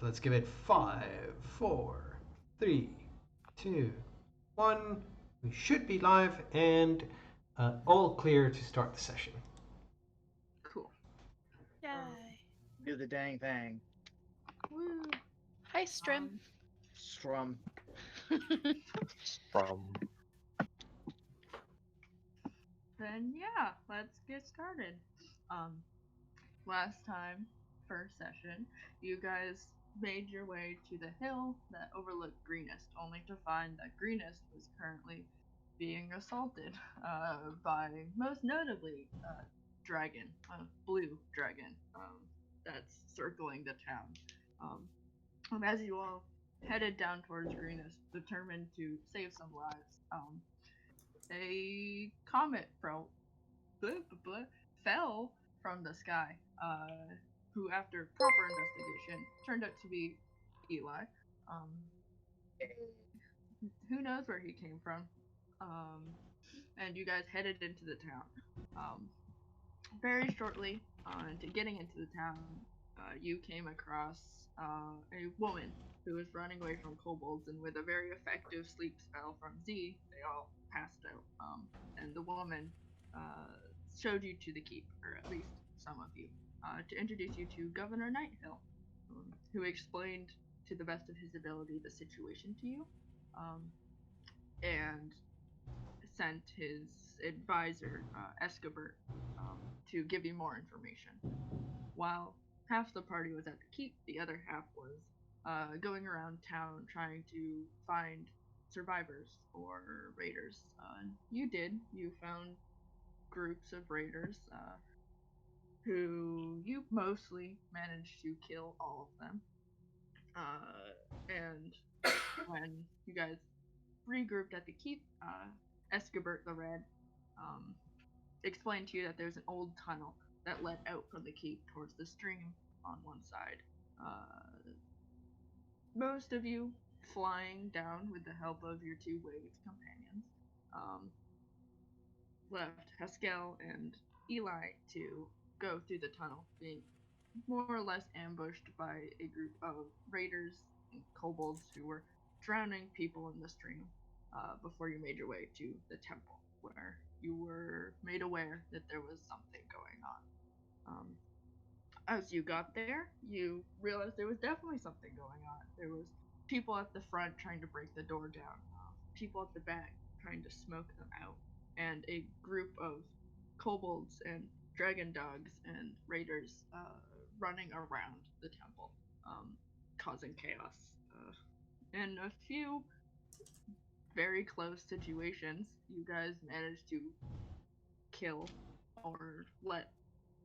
Let's give it 5, 4, 3, 2, 1. We should be live and all clear to start the session. Cool. Yay. Do the dang thing. Woo. Hi, Strim. Strum. From Then yeah, let's get started. Last time, first session, you guys made your way to the hill that overlooked Greenest, only to find that Greenest was currently being assaulted by, most notably, dragon, a blue dragon, that's circling the town. And as you all headed down towards Greenest, determined to save some lives, a comet fell from the sky, who, after proper investigation, turned out to be Eli. Who knows where he came from? And you guys headed into the town. Very shortly, into getting into the town, you came across a woman who was running away from kobolds, and with a very effective sleep spell from Z, they all passed out. And the woman showed you to the keep, or at least some of you, to introduce you to Governor Nighthill, who explained to the best of his ability the situation to you, and sent his advisor, Escobert, to give you more information. While half the party was at the keep, the other half was going around town trying to find survivors or raiders. You did. You found groups of raiders who you mostly managed to kill all of them. And when you guys regrouped at the keep, Escobert the Red explained to you that there's an old tunnel that led out from the keep towards the stream on one side. Most of you flying down with the help of your two wave companions, left Haskell and Eli to go through the tunnel, being more or less ambushed by a group of raiders and kobolds who were drowning people in the stream, before you made your way to the temple, where you were made aware that there was something going on. As you got there, you realized there was definitely something going on. There was people at the front trying to break the door down, people at the back trying to smoke them out, and a group of kobolds and dragon dogs and raiders running around the temple, causing chaos. In a few very close situations, you guys managed to kill or let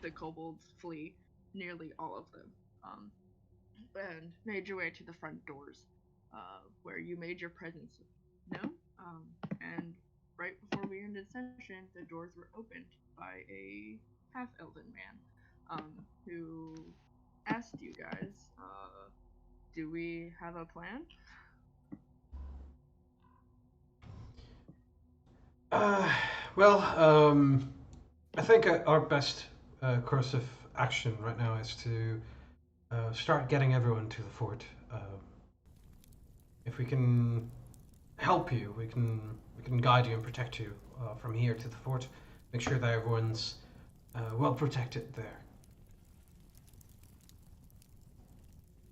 the kobolds flee, nearly all of them, and made your way to the front doors, where you made your presence known. And right before we ended session, the doors were opened by a half-elven man, who asked you guys, do we have a plan? I think our best course of action right now is to start getting everyone to the fort. If we can help you, we can guide you and protect you from here to the fort. Make sure that everyone's well protected there.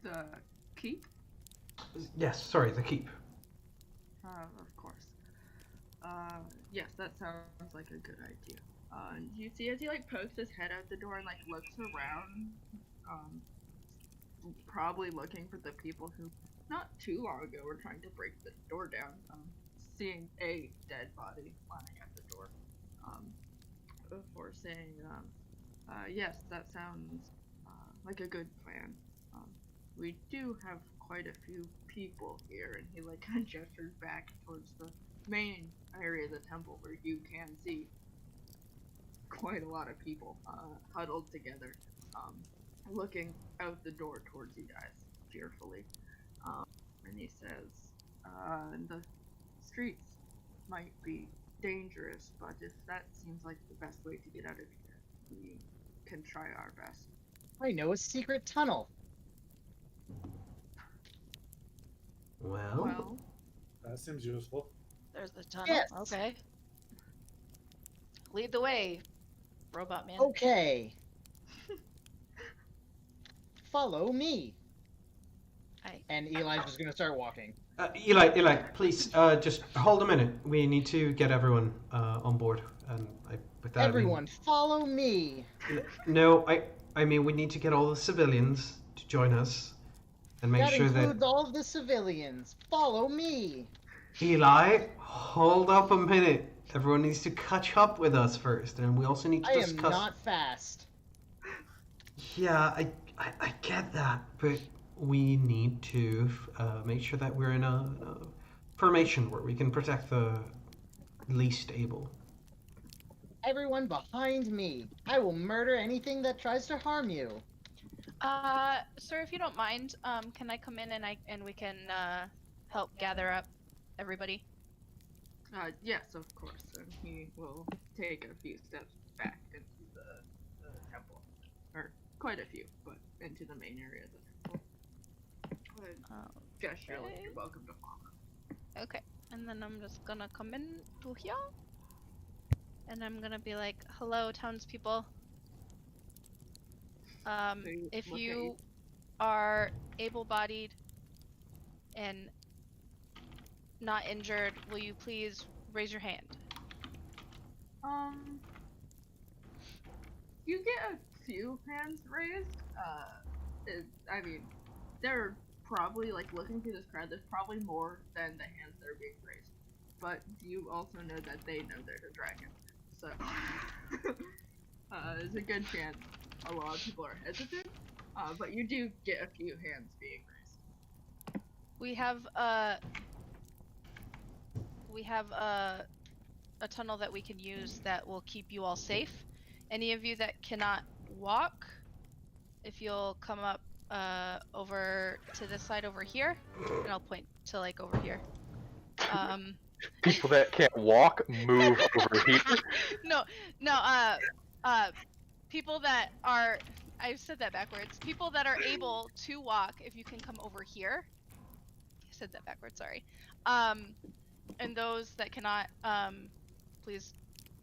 The keep? Yes, sorry, the keep. Of course. Yes, that sounds like a good idea. You see as he pokes his head out the door and looks around, probably looking for the people who not too long ago were trying to break the door down, seeing a dead body lying at the door, before saying, yes, that sounds like a good plan. We do have quite a few people here, and he kind of gestures back towards the main area of the temple where you can see quite a lot of people huddled together, looking out the door towards you guys fearfully. And he says, the streets might be dangerous, but if that seems like the best way to get out of here, we can try our best. I know a secret tunnel. That seems useful. There's the tunnel. Yes. Okay. Lead the way, robot man. Okay. Follow me. And Eli's just gonna start walking. Eli, please, just hold a minute. We need to get everyone on board. And with that, Everyone, follow me. No, I mean we need to get all the civilians to join us, and make That sure includes that. all of the civilians. Follow me. Eli, hold up a minute. Everyone needs to catch up with us first, and we also need to I discuss. am not fast. Yeah, I get that, but we need to make sure that we're in a formation where we can protect the least able. Everyone behind me. I will murder anything that tries to harm you. Sir, if you don't mind, can I come in and we can help gather up everybody? Yes, of course. And he will take a few steps back into the temple. Or quite a few, but into the main area of the temple. Gesture like you're welcome to follow. Okay, and then I'm just gonna come in to here. And I'm gonna be like, hello, townspeople. If you are able-bodied and not injured, will you please raise your hand? You get a few hands raised. I mean, they're probably, like, looking through this crowd, there's probably more than the hands that are being raised. But you also know that they know there's a dragon. So, there's a good chance a lot of people are hesitant, but you do get a few hands being raised. We have a tunnel that we can use that will keep you all safe. Any of you that cannot walk, if you'll come up over to this side over here, and I'll point to like over here. People that can't walk, move over here. No, people that are, I said that backwards. People that are able to walk, if you can come over here. I said that backwards, sorry. And those that cannot, please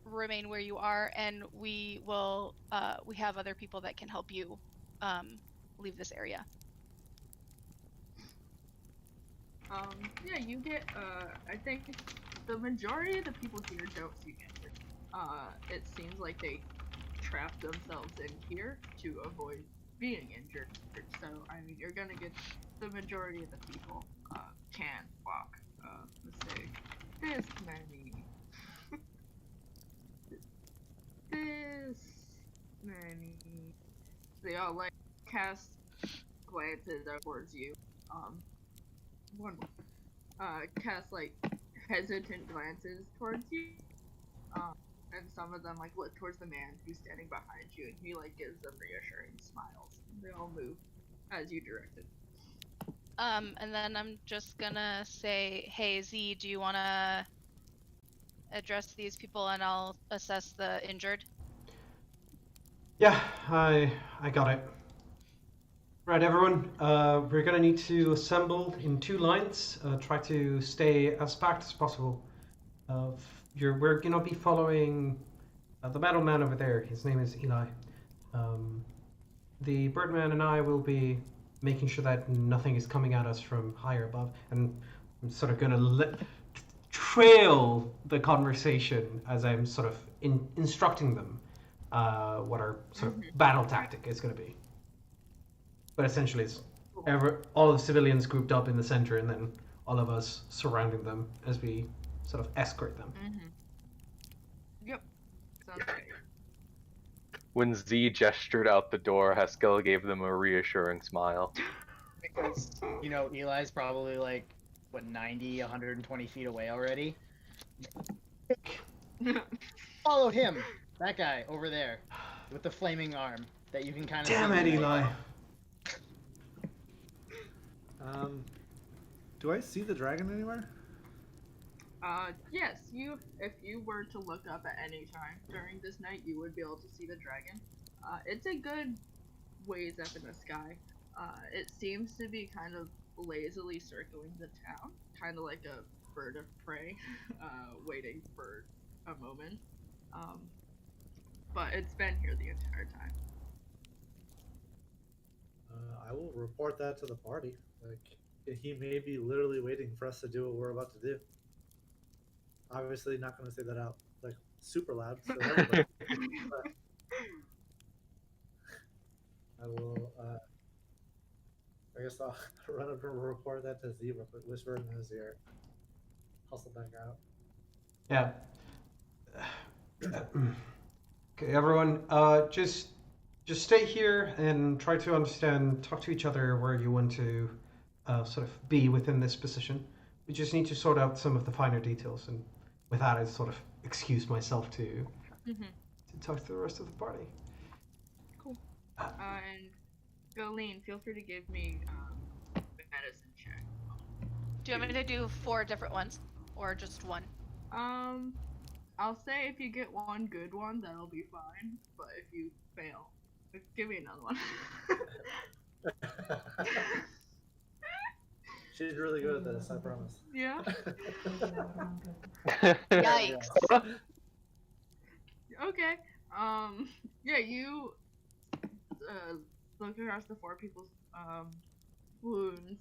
remain where you are, and we will, we have other people that can help you leave this area. Yeah, you get, I think the majority of the people here don't seem injured. It seems like they trap themselves in here to avoid being injured. So, I mean, you're gonna get the majority of the people, can walk. Let's say, this many. This many. They all, like, cast glances towards you. One more. Cast, like, hesitant glances towards you. And some of them, like, look towards the man who's standing behind you, and he, like, gives them reassuring smiles. They all move as you directed. And then I'm just gonna say, hey Z, do you wanna address these people and I'll assess the injured? Yeah, I got it. Right, everyone. We're gonna need to assemble in 2 lines. Try to stay as packed as possible. We're gonna be following the battleman over there. His name is Eli. The Birdman and I will be making sure that nothing is coming at us from higher above, and I'm sort of gonna trail the conversation as I'm sort of instructing them what our sort of battle tactic is going to be. But essentially, it's all of the civilians grouped up in the center, and then all of us surrounding them as we sort of escort them. Yep. Sounds great. When Z gestured out the door, Haskell gave them a reassuring smile. Because, you know, Eli's probably like, what, 90, 120 feet away already? Follow him! That guy over there with the flaming arm that you can kind of Damn see. it, Eli! Do I see the dragon anywhere? Yes, if you were to look up at any time during this night, you would be able to see the dragon. It's a good ways up in the sky. It seems to be kind of lazily circling the town, kind of like a bird of prey, waiting for a moment. But it's been here the entire time. I will report that to the party. Like, he may be literally waiting for us to do what we're about to do. Obviously, not going to say that out like super loud, so everybody. But I will. I guess I'll run up and report that to Z real quick, whisper in his ear. Hustle back out. Yeah. Okay, everyone. Just stay here and try to understand. Talk to each other where you want to sort of be within this position. We just need to sort out some of the finer details, and with that, I sort of excuse myself to talk to the rest of the party. Cool. And Jolene, feel free to give me medicine check. Do you want me to do 4 different ones, or just one? I'll say if you get one good one, that'll be fine. But if you fail, give me another one. She's really good at this, I promise. Yeah. Yikes. Okay. Yeah, you look across the 4 people's wounds.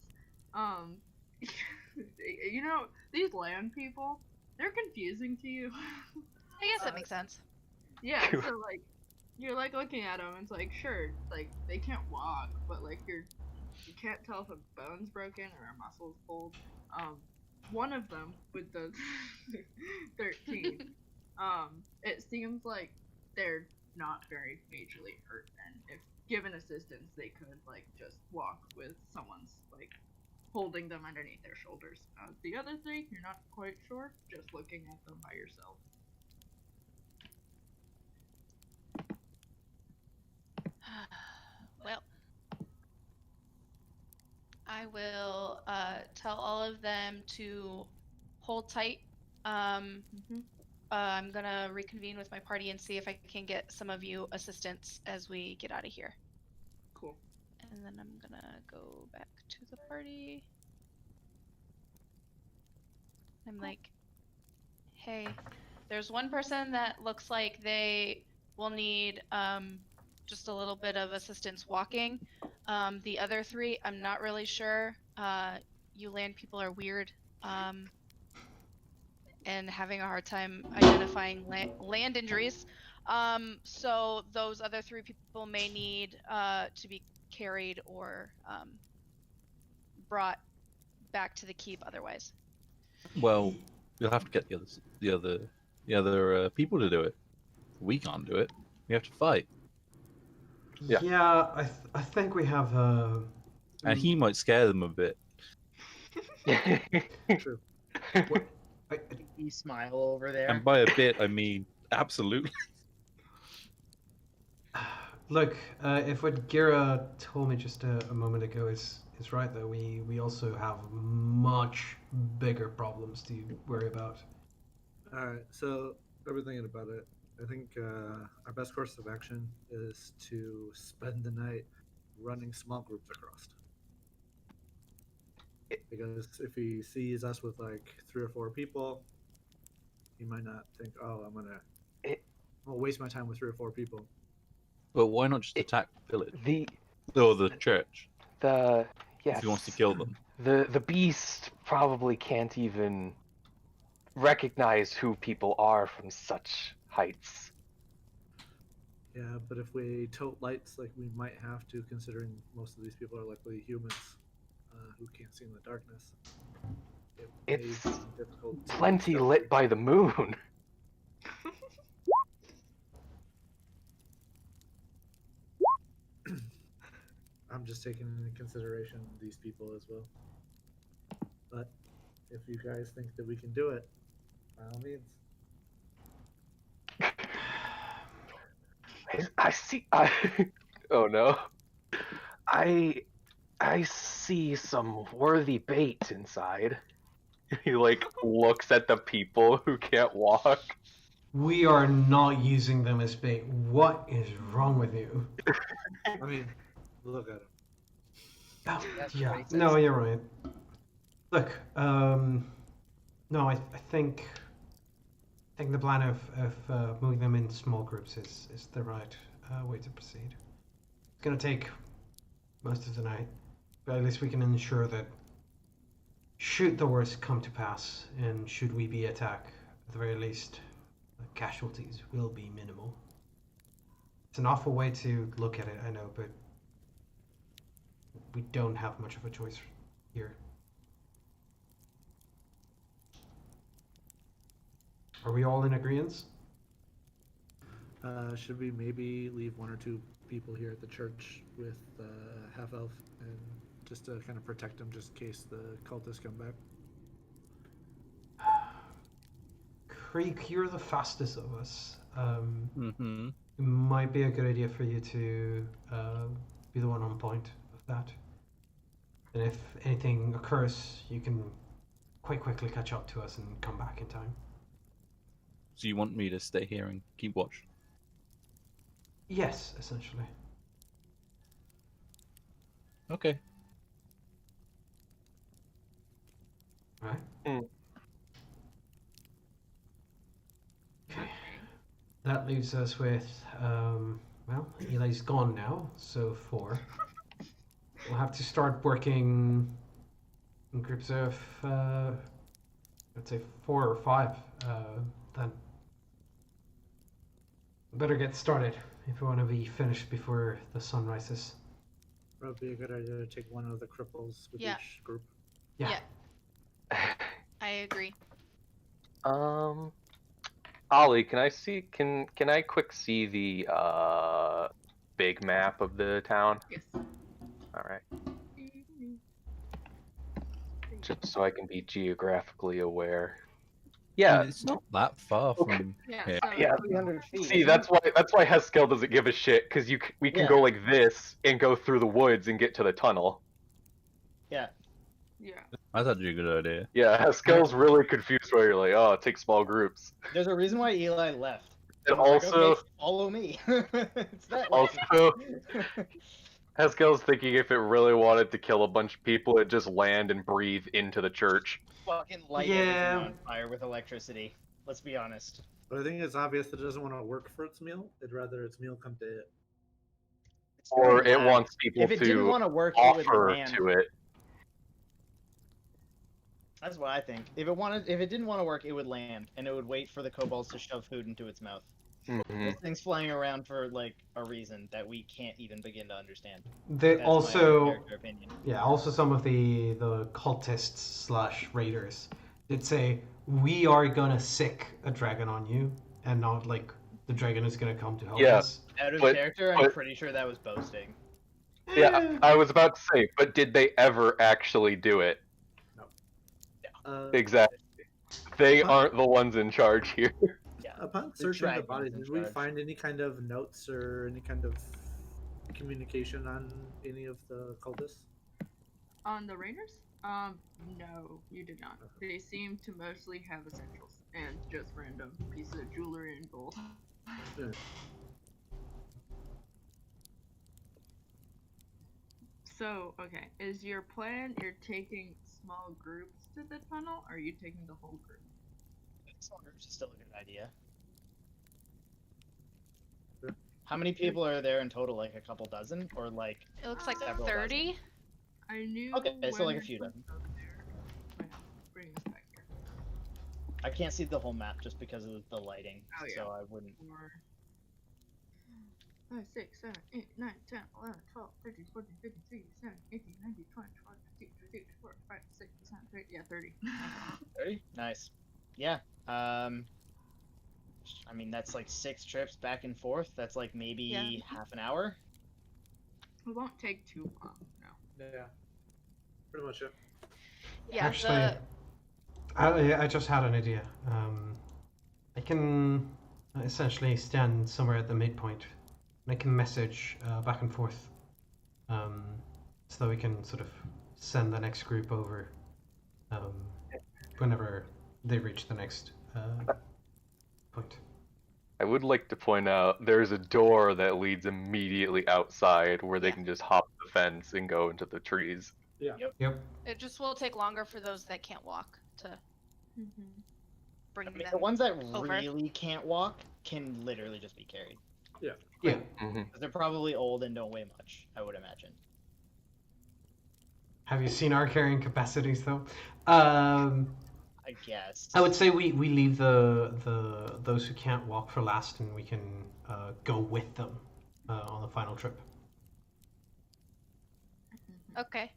You know, these land people, they're confusing to you. I guess that makes sense. Yeah, so like you're like looking at them, it's like sure, like they can't walk, but like you can't tell if a bone's broken or a muscle's pulled. One of them with the 13, it seems like they're not very majorly hurt, and if given assistance, they could like just walk with someone's like holding them underneath their shoulders. The other 3, you're not quite sure, just looking at them by yourself. Well, I will tell all of them to hold tight. I'm gonna reconvene with my party and see if I can get some of you assistance as we get out of here. Cool. And then I'm gonna go back to the party. I'm like, hey, there's one person that looks like they will need just a little bit of assistance walking. The other 3, I'm not really sure. You land people are weird and having a hard time identifying land injuries. So those other 3 people may need to be carried or brought back to the keep otherwise. Well, you'll have to get the other people to do it. We can't do it. We have to fight. Yeah. I think we have And he might scare them a bit. True. You smile over there. And by a bit, I mean absolutely. Look, if what Gira told me just a moment ago is right, though, we also have much bigger problems to worry about. Alright, so I've been thinking about it. I think our best course of action is to spend the night running small groups across. Because if he sees us with like 3 or 4 people, he might not think, "Oh, I'm gonna waste my time with 3 or 4 people." But why not just attack the village The or the church yes. if he wants to kill them? The beast probably can't even recognize who people are from such heights. Yeah, but if we tote lights like we might have to, considering most of these people are likely humans who can't see in the darkness, it may It's be difficult to Plenty stealth. lit by the moon. I'm just taking into consideration these people as well. But if you guys think that we can do it, by all means. I see. Oh no. I see some worthy bait inside. He like looks at the people who can't walk. We are not using them as bait. What is wrong with you? I mean, look at him. Oh, That's yeah, what he says. no, you're right. Look, No, I think the plan of moving them in small groups is the right way to proceed. It's gonna take most of the night, but at least we can ensure that should the worst come to pass, and should we be attacked, at the very least, the casualties will be minimal. It's an awful way to look at it, I know, but we don't have much of a choice here. Are we all in agreement? Should we maybe leave one or two people here at the church with half elf, and just to kind of protect them, just in case the cultists come back? Creek, you're the fastest of us. Mm-hmm. It might be a good idea for you to be the one on point of that. And if anything occurs, you can quite quickly catch up to us and come back in time. So you want me to stay here and keep watch? Yes, essentially. Okay. Right? Mm. Okay. That leaves us with, well, Eli's gone now, so 4. We'll have to start working in groups of, let's say 4 or 5, then. Better get started if we want to be finished before the sun rises. Probably be a good idea to take one of the cripples with Yeah. each group. Yeah. I agree. Ollie, can I see? Can I quick see the big map of the town? Yes. All right, just so I can be geographically aware. I Yeah, mean, it's not that far Okay. from Yeah. here. So Yeah. 300 feet. see, that's why Haskell doesn't give a shit, because we can Yeah. go like this and go through the woods and get to the tunnel. yeah. That's actually a good idea. Yeah, Haskell's really confused where you're like, oh, take small groups. There's a reason why Eli left. And He was like, also, "Okay, follow me." It's that way. also, Haskell's thinking if it really wanted to kill a bunch of people, it'd just land and breathe into the church. Fucking light Yeah. everything on fire with electricity. Let's be honest. But I think it's obvious that it doesn't want to work for its meal. It'd rather its meal come to it. It's Or gonna it lag. wants people If it didn't to want to work, it would offer land. to it. That's what I think. If it didn't want to work, it would land, and it would wait for the kobolds to shove food into its mouth. Mhm. This thing's flying around for like a reason that we can't even begin to understand. They That's also, my character opinion. yeah, also some of the cultists slash raiders did say, we are gonna sick a dragon on you, and not like the dragon is gonna come to help Yeah. us. Out of But- character, I'm but- pretty sure that was boasting. Yeah, I was about to say, but did they ever actually do it? Exactly. They Huh? aren't the ones in charge here. Yeah. Upon The searching the dragon's body, in did we charge. find any kind of notes or any kind of communication on any of the cultists? On the Raiders? No, you did not. They seem to mostly have essentials and just random pieces of jewelry and gold. Yeah. So, okay, is your plan you're taking small groups to the tunnel, or are you taking the whole group? Small groups is still a good idea. Sure. How many people are there in total? Like a couple dozen, or like? It looks like Several 30. I knew. Okay, so like a when few I dozen. was there. Wait, bring this back here. I can't see the whole map just because of the lighting, Oh, yeah. so I wouldn't. 4, 5, 6, 7, 8, 9, 10, 11, 12, 13, 14, 15, 16, 17, 18, 19, 20, 21, 22, 23, 24, 25, 26, 27, 28, yeah, 30. 30? Nice. Yeah. I mean that's like 6 trips back and forth. That's like maybe Yeah. half an hour. It won't take too long, no. Yeah. Pretty much it. Yeah, Actually, I just had an idea. I can essentially stand somewhere at the midpoint, and I can message back and forth, so that we can sort of send the next group over whenever they reach the next point. I would like to point out there's a door that leads immediately outside where they Yeah. can just hop the fence and go into the trees. Yep. it just will take longer for those that can't walk to bring I mean, them the ones that over. really can't walk can literally just be carried. Yeah. Mhm. 'Cause they're probably old and don't weigh much, I would imagine. Have you seen our carrying capacities though? I guess. I would say we leave the those who can't walk for last, and we can go with them on the final trip. Okay.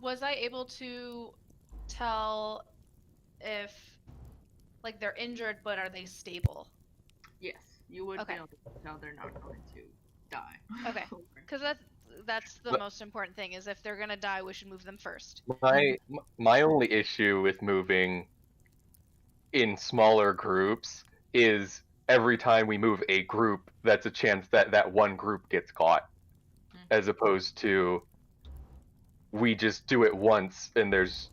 Was I able to tell if like they're injured, but are they stable? Yes, you would Okay. be able to tell they're not going to die. Okay. Because that's the But- most important thing. Is if they're gonna die, we should move them first. My only issue with moving in smaller groups is every time we move a group, that's a chance that that one group gets caught, as opposed to we just do it once and there's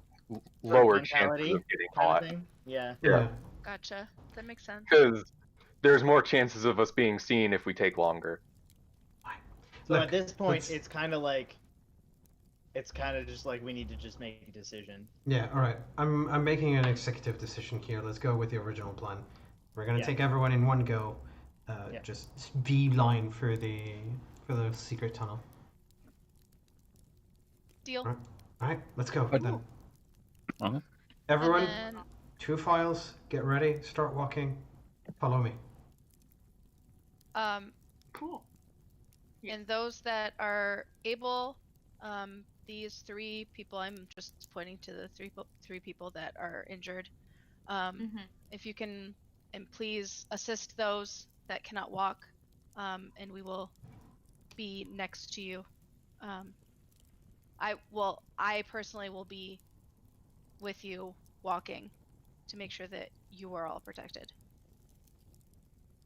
lower chances mentality of getting kind of caught. thing. Yeah. Yeah. Gotcha. That makes sense. Because there's more chances of us being seen if we take longer. So Look, at this point, let's- it's kind of just like we need to just make a decision. Yeah, all right. I'm making an executive decision here. Let's go with the original plan. We're gonna Yeah. take everyone in one go. Yeah. Just V-line for the secret tunnel. Deal. Right. All right, let's go I then. do. Okay. Everyone, And then, 2 files. Get ready. Start walking. Follow me. Cool. Yeah. and those that are able, these 3 people, I'm just pointing to the three people that are injured. If you can, and please assist those that cannot walk, and we will be next to you. I personally will be with you walking to make sure that you are all protected.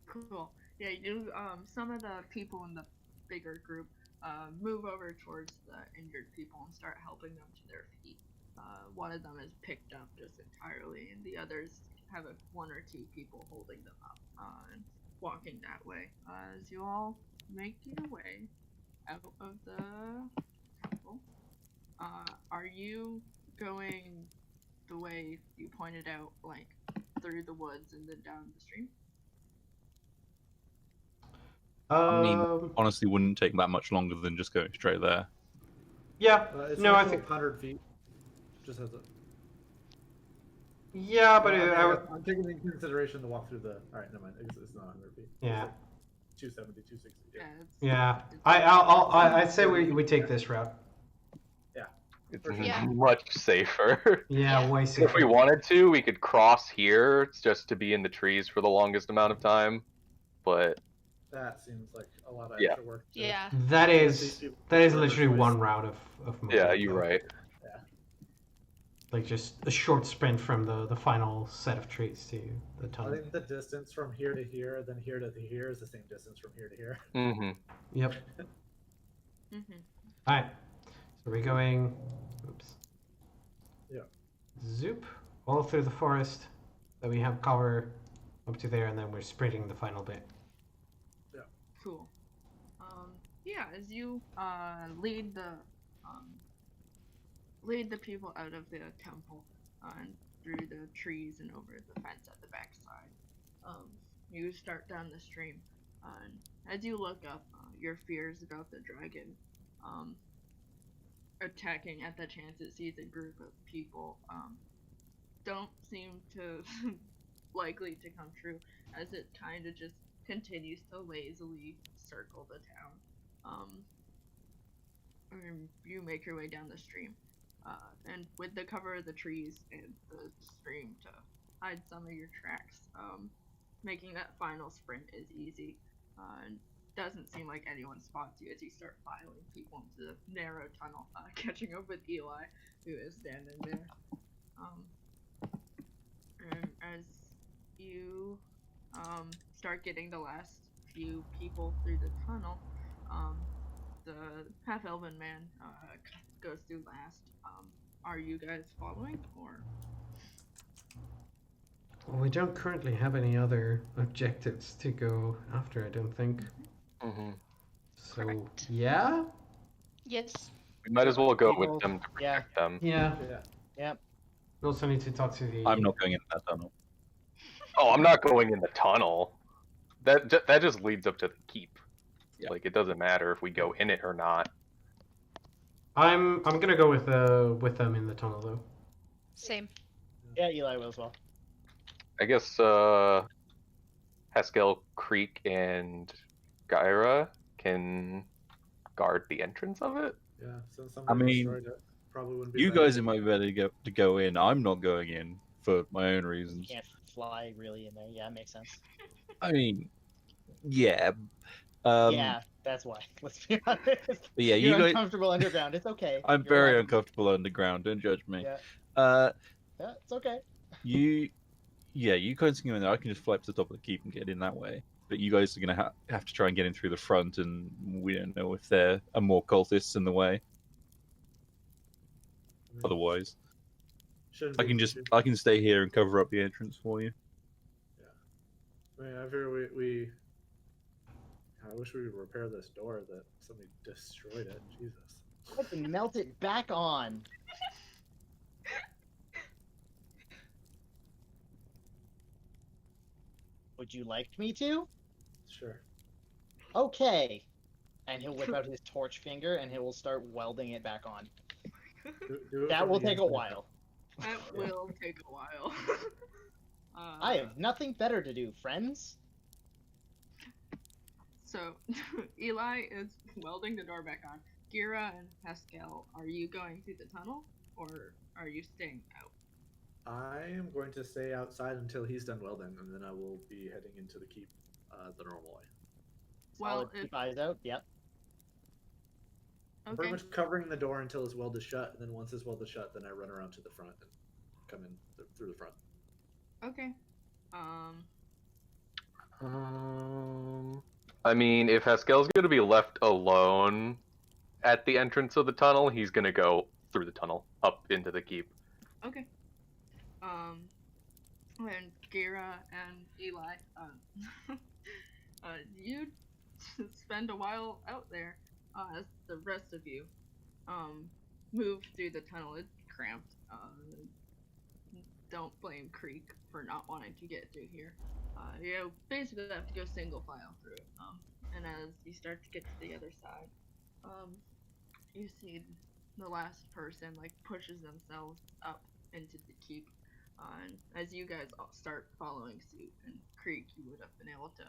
Cool. Yeah, you some of the people in the bigger group move over towards the injured people and start helping them to their feet. One of them is picked up just entirely, and the others have 1 or 2 people holding them up and walking that way. As you all make your way out of the temple, are you going the way you pointed out, like through the woods and then down the stream? I mean, honestly, wouldn't take that much longer than just going straight there. Yeah. It's No, I also think. 100 feet. Just as a. Yeah, but I'm taking into consideration the walk through the. All right, never mind. It's not 100 feet. Yeah. It's like 270, 260. Yeah. Yeah. it's- I'd say we take this route. It's Yeah. much safer. Yeah, Yeah. way If we safer. wanted to, we could cross here just to be in the trees for the longest amount of time. But That seems like a lot of Yeah. extra work. to- Yeah. That These is people- literally choice. one route of movement. yeah, you're though. right. Like just a short sprint from the final set of trees to the I tunnel. think the distance from here to here, then here to here, is the same distance from here to here. Hmm. Yep. All right. So we're going. Oops. Yeah. Zoop all through the forest that we have cover up to there, and then we're sprinting the final bit. Cool. Yeah, as you lead the people out of the temple and through the trees and over the fence at the backside, you start down the stream. And as you look up, your fears about the dragon attacking at the chance it sees a group of people don't seem to likely to come true, as it kind of just continues to lazily circle the town. And you make your way down the stream, and with the cover of the trees and the stream to hide some of your tracks, making that final sprint is easy. And doesn't seem like anyone spots you as you start filing people into the narrow tunnel, catching up with Eli, who is standing there. And as you start getting the last few people through the tunnel, the half-elven man goes through last. Are you guys following, or? Well, we don't currently have any other objectives to go after, I don't think. Hmm. So, Correct. yeah? Yes. We might as well go People- with them to yeah. protect them. Yeah. Yeah. Yep. We also need to talk to the. I'm not going in that tunnel. Oh, I'm not going in the tunnel. That just leads up to the keep. Yeah. Like, it doesn't matter if we go in it or not. I'm gonna go with them in the tunnel though. Same. Yeah, Eli will as well. I guess Haskell, Creek, and Gyra can guard the entrance of it. Yeah, since somebody mean, destroyed it, probably wouldn't be. You a bad guys idea. might be better to go in. I'm not going in for my own reasons. Can't fly really in there. Yeah, makes sense. I mean, yeah. Yeah, that's why. Let's be honest. But yeah, You're you guys. uncomfortable underground. It's okay. I'm You're very allowed- uncomfortable underground. Don't judge me. Yeah, Uh, yeah, it's okay. you guys can go in there. I can just fly up to the top of the keep and get in that way. But you guys are gonna have to try and get in through the front, and we don't know if there are more cultists in the way. I mean, Otherwise, shouldn't I be can an just issue. stay here and cover up the entrance for you. I mean, I figure we. I wish we would repair this door that somebody destroyed it. Jesus. Let's melt it back on. Would you like me to? Sure. Okay. And he'll whip out his torch finger and he will start welding it back on. Do it That from will the take a inside. while. That will take a while. I have nothing better to do, friends. So, Eli is welding the door back on. Gira and Pascal, are you going through the tunnel, or are you staying out? I am going to stay outside until he's done welding, and then I will be heading into the keep the normal way. Well, Solid, if keep eyes out. Yep. I'm pretty okay, much covering the door until his weld is shut, and then once his weld is shut, then I run around to the front and come in through the front. okay. I mean, if Haskell's gonna be left alone at the entrance of the tunnel, he's gonna go through the tunnel up into the keep. Okay. When Gira and Eli, you spend a while out there, as the rest of you, move through the tunnel. It's cramped. Don't blame Creek for not wanting to get through here. You basically have to go single file through it. And as you start to get to the other side, you see the last person like pushes themselves up into the keep. And as you guys all start following suit, and Creek, you would have been able to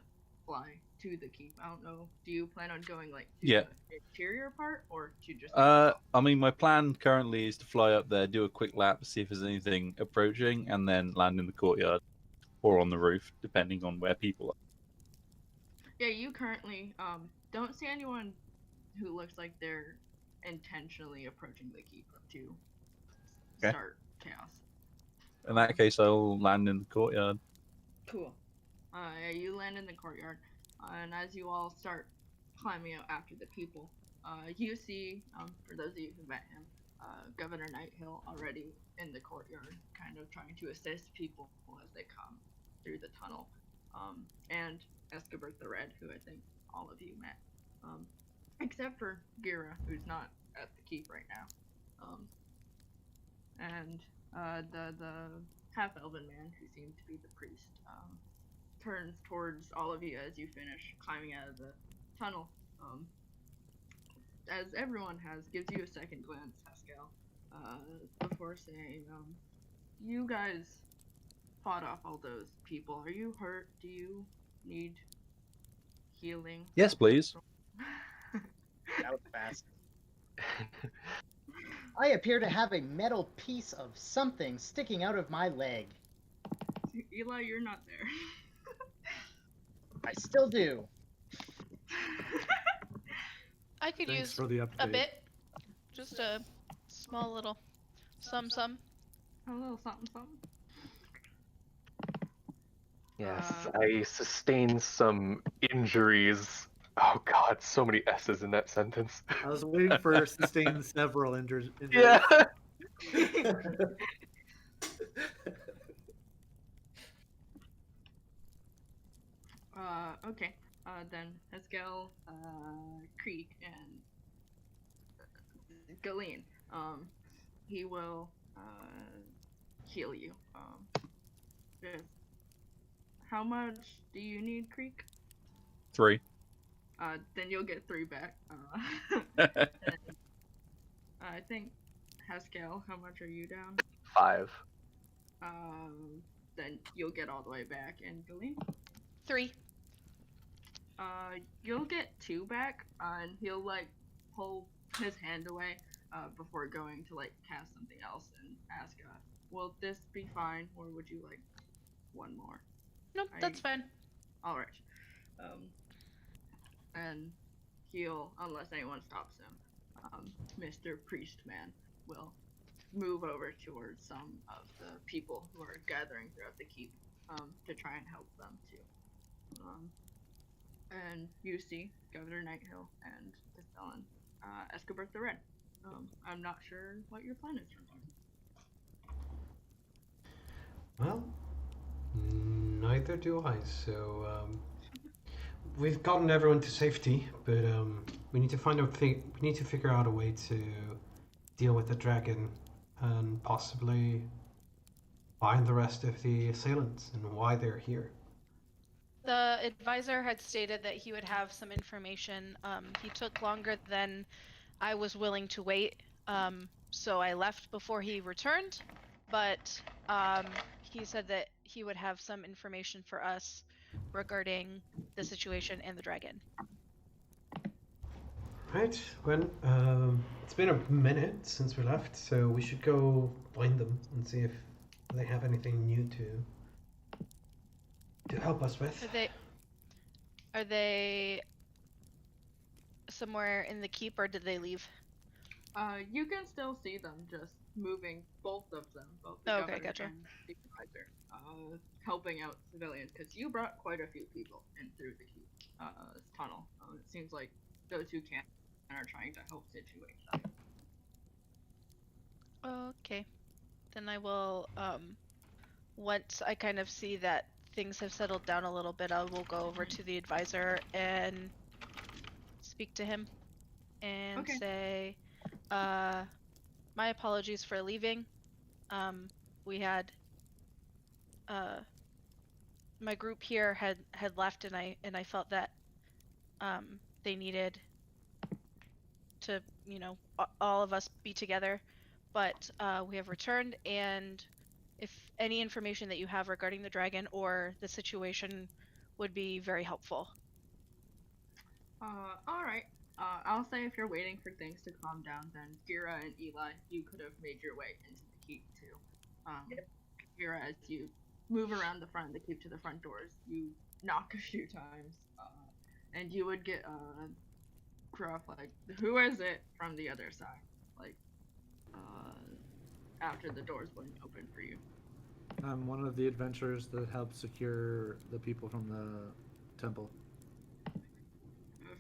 fly to the keep. I don't know. Do you plan on going like to Yeah. the interior part, or to just? I mean, my plan currently is to fly up there, do a quick lap, see if there's anything approaching, and then land in the courtyard or on the roof, depending on where people are. Yeah, you currently don't see anyone who looks like they're intentionally approaching the keep to Okay. start chaos. In that case, I'll land in the courtyard. Cool. Yeah, you land in the courtyard, and as you all start climbing out after the people, you see, for those of you who met him, Governor Nighthill already in the courtyard, kind of trying to assist people as they come through the tunnel, and Escobert the Red, who I think all of you met, except for Gira, who's not at the keep right now, and the half-elven man, who seemed to be the priest, turns towards all of you as you finish climbing out of the tunnel. As everyone gives you a second glance, Pascal, before saying, you guys fought off all those people. Are you hurt? Do you need healing? Yes, please. That was fast. I appear to have a metal piece of something sticking out of my leg. Eli, you're not there. I still do. I could Thanks use for the update. a bit. Just a small little some. A little something, something. Yes, I sustained some injuries. Oh god, so many S's in that sentence. I was waiting for sustain several injuries. Yeah. Okay. Then Haskell, Creek, and Galeen. He will heal you. If, how much do you need, Creek? 3. Then you'll get 3 back. I think Haskell, how much are you down? 5. Then you'll get all the way back. And Galeen? 3. You'll get 2 back, and he'll like pull his hand away before going to like cast something else and ask, will this be fine, or would you like one more? Nope, that's fine. All right. And he'll, unless anyone stops him, Mr. Priestman will move over towards some of the people who are gathering throughout the keep to try and help them too. And you see Governor Nighthill and the felon Escobert the Red. I'm not sure what your plan is from here. Well, neither do I. So we've gotten everyone to safety, but we need to we need to figure out a way to deal with the dragon and possibly find the rest of the assailants and why they're here. The advisor had stated that he would have some information. He took longer than I was willing to wait, so I left before he returned, but he said that he would have some information for us regarding the situation and the dragon. Right, well, it's been a minute since we left, so we should go find them and see if they have anything new to help us with. Are they somewhere in the keep, or did they leave? You can still see them just moving, both of them, both the Okay, governor gotcha. and the advisor, helping out civilians, because you brought quite a few people in through the keep, this tunnel. It seems like those who can are trying to help situate them. Okay, then I will, once I kind of see that things have settled down a little bit, I will go over to the advisor and speak to him and say, my apologies for leaving. We had, my group here had left, and I felt that, they needed to, all of us be together, but we have returned, and if any information that you have regarding the dragon or the situation would be very helpful. Alright. I'll say if you're waiting for things to calm down, then Gira and Eli, you could have made your way into the keep too. Gira, as you move around the front of the keep to the front doors, you knock a few times, and you would get gruff, like, who is it, from the other side, like, after the doors wouldn't open for you. I'm one of the adventurers that helped secure the people from the temple.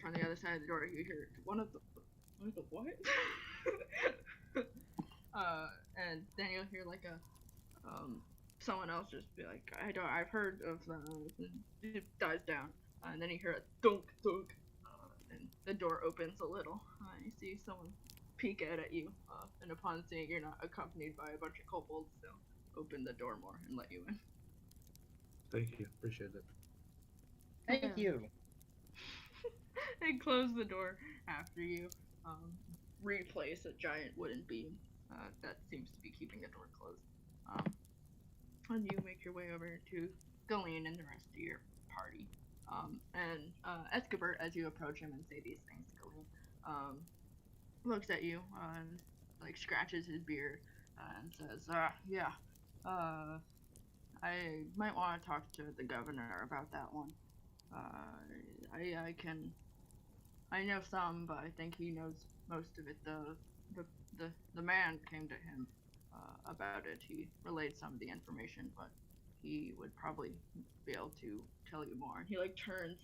From the other side of the door, you hear one of the what? And then you'll hear like a someone else just be like, I've heard of them. And it dies down, and then you hear a dunk dunk, and the door opens a little. You see someone peek out at you, and upon seeing you're not accompanied by a bunch of kobolds, they'll open the door more and let you in. Thank you, appreciate it. Thank you. And close the door after you. Replace a giant wooden beam that seems to be keeping the door closed. And you make your way over to Galeen and the rest of your party. And Escobert, as you approach him and say these things, Galeen looks at you and like scratches his beard and says, yeah, I might want to talk to the governor about that one. I know some, but I think he knows most of it. The man came to him about it. He relayed some of the information, but he would probably be able to tell you more. He like turns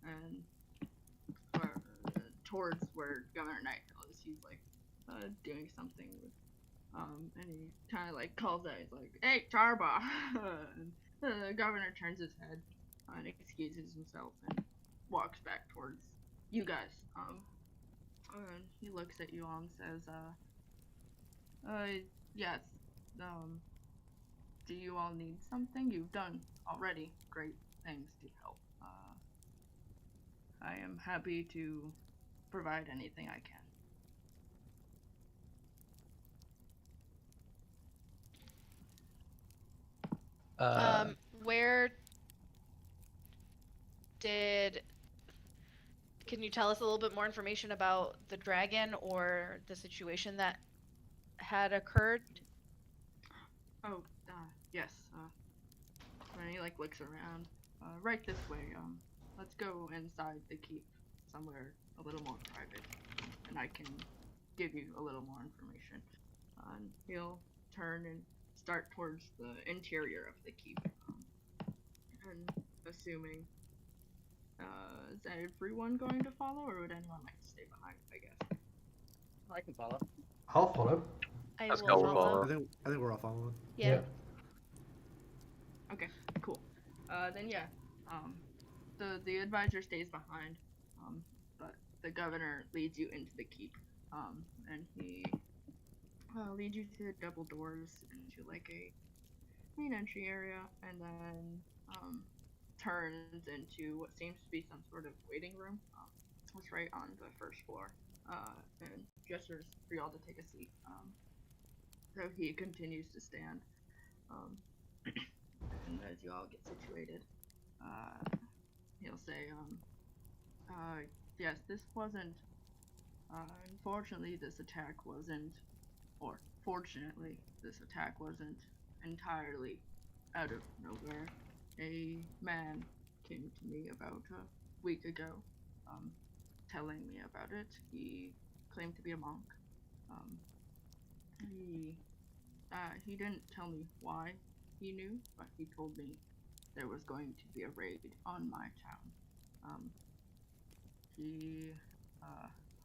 and towards where Governor Nighthill is. He's like doing something with and he kind of like calls out. He's like, "Hey, Charba!" And the governor turns his head and excuses himself and walks back towards you guys. And he looks at you all and says, yes, do you all need something? You've done already great things to help. I am happy to provide anything I can. Where did... Can you tell us a little bit more information about the dragon or the situation that had occurred? Oh, yes. And he like looks around. Right this way. Let's go inside the keep, somewhere a little more private, and I can give you a little more information. And he'll turn and start towards the interior of the keep. And assuming, is everyone going to follow, or would anyone like to stay behind? I guess. I can follow. I'll follow. I Let's will go follow. I think we're all following. Yeah. Okay, cool. Then yeah, the advisor stays behind, but the governor leads you into the keep, and he leads you to double doors into like a main entry area, and then turns into what seems to be some sort of waiting room. It's right on the first floor, and gestures for y'all to take a seat. So he continues to stand. And as you all get situated, he'll say, yes, this wasn't, unfortunately this attack wasn't, or fortunately this attack wasn't entirely out of nowhere. A man came to me about a week ago, telling me about it. He claimed to be a monk. He didn't tell me why he knew, but he told me there was going to be a raid on my town.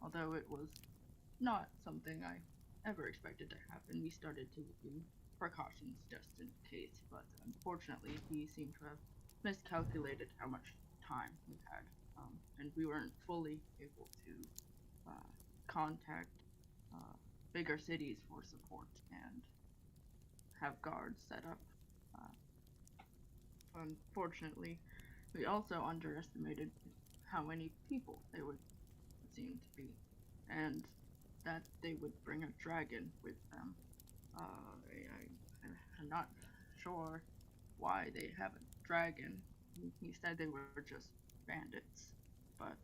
Although it was not something I ever expected to happen, we started taking precautions just in case, but unfortunately he seemed to have miscalculated how much time we had, and we weren't fully able to contact bigger cities for support and have guards set up. Unfortunately, we also underestimated how many people they would seem to be, and that they would bring a dragon with them. I'm not sure why they have a dragon. He said they were just bandits, but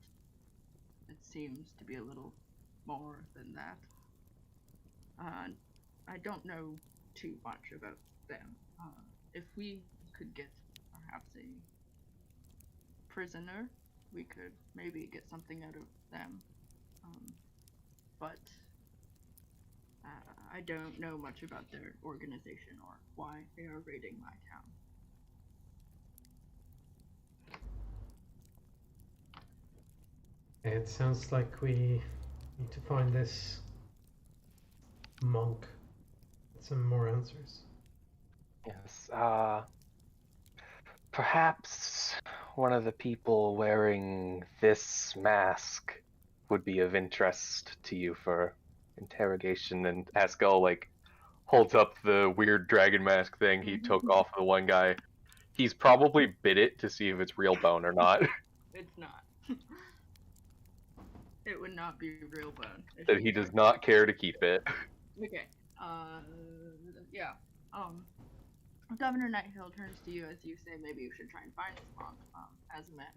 it seems to be a little more than that. I don't know too much about them. If we could get perhaps a prisoner, we could maybe get something out of them. But I don't know much about their organization or why they are raiding my town. It sounds like we need to find this monk with some more answers. Yes. Perhaps one of the people wearing this mask would be of interest to you for interrogation. And Haskell holds up the weird dragon mask thing he took off the one guy. He's probably bit it to see if it's real bone or not. It's not. It would not be real bone. That he does not care to keep it. Okay. Yeah. Governor Nighthill turns to you as you say maybe you should try and find this monk, as a man.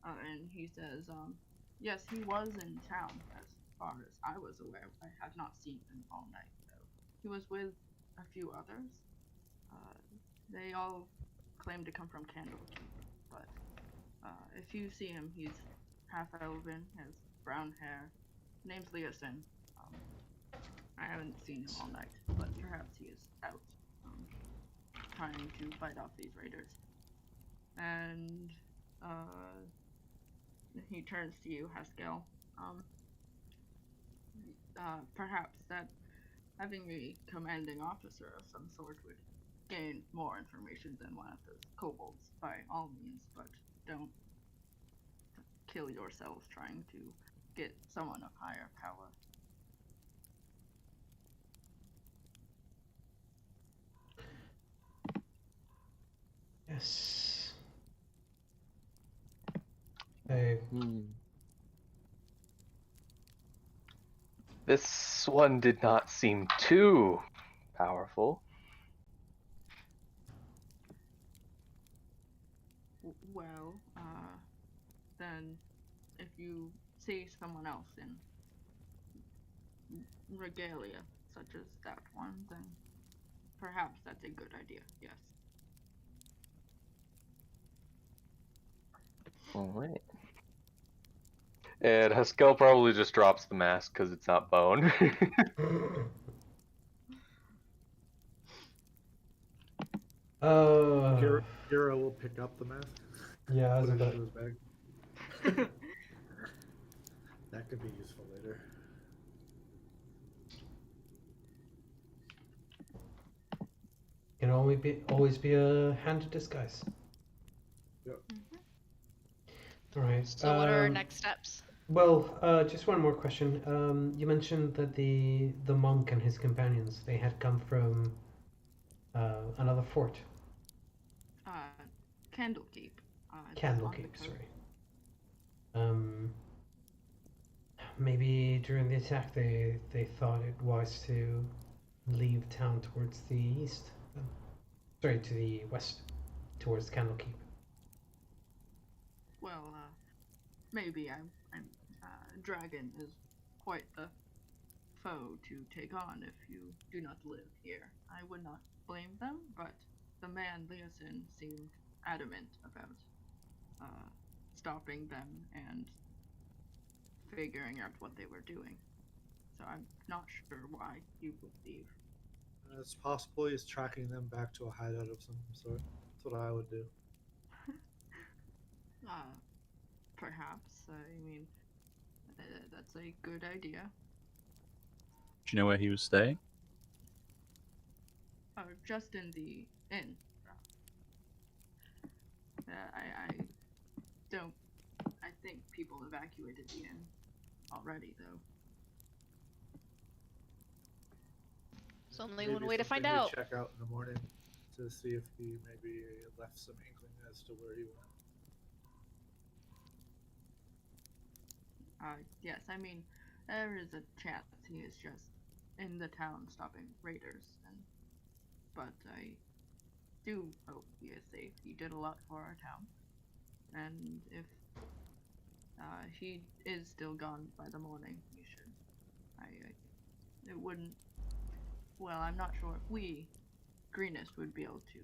And he says, yes, he was in town as far as I was aware. I have not seen him all night, though. He was with a few others. They all claim to come from Candlekeep, but if you see him, he's half-elven, has brown hair. Name's Leosin. I haven't seen him all night, but perhaps he is out. Trying to fight off these raiders. And he turns to you, Haskell. Perhaps that having a commanding officer of some sort would gain more information than one of those kobolds, by all means, but don't kill yourselves trying to get someone of higher power. Yes. Hey. This one did not seem too powerful. Well, then if you see someone else in regalia, such as that one, then perhaps that's a good idea, yes. Alright. And Haskell probably just drops the mask because it's not bone. Gira will pick up the mask. Yeah, I was Put it about. into his bag. That could be useful later. Can always be a hand of disguise. Yep. All right. So what are our next steps? Well, just one more question. You mentioned that the monk and his companions they had come from another fort. Candlekeep. It's on the Candlekeep, coast. sorry. Maybe during the attack they thought it wise to leave town towards the east. Sorry, to the west, towards Candlekeep. Well, maybe I'm dragon is quite the foe to take on if you do not live here. I would not blame them, but the man Leosin seemed adamant about stopping them and figuring out what they were doing. So I'm not sure why you would leave. It's possible he's tracking them back to a hideout of some sort. That's what I would do. Perhaps. I mean, that's a good idea. Do you know where he was staying? Just in the inn. I don't. I think people evacuated the inn already, though. There's only Maybe one way to find something we out. check out in the morning to see if he maybe left some inkling as to where he went. Yes, I mean, there is a chance he is just in the town stopping raiders, but I do hope he is safe. He did a lot for our town, and if he is still gone by the morning, you should. It wouldn't. Well, I'm not sure if we, Greenest, would be able to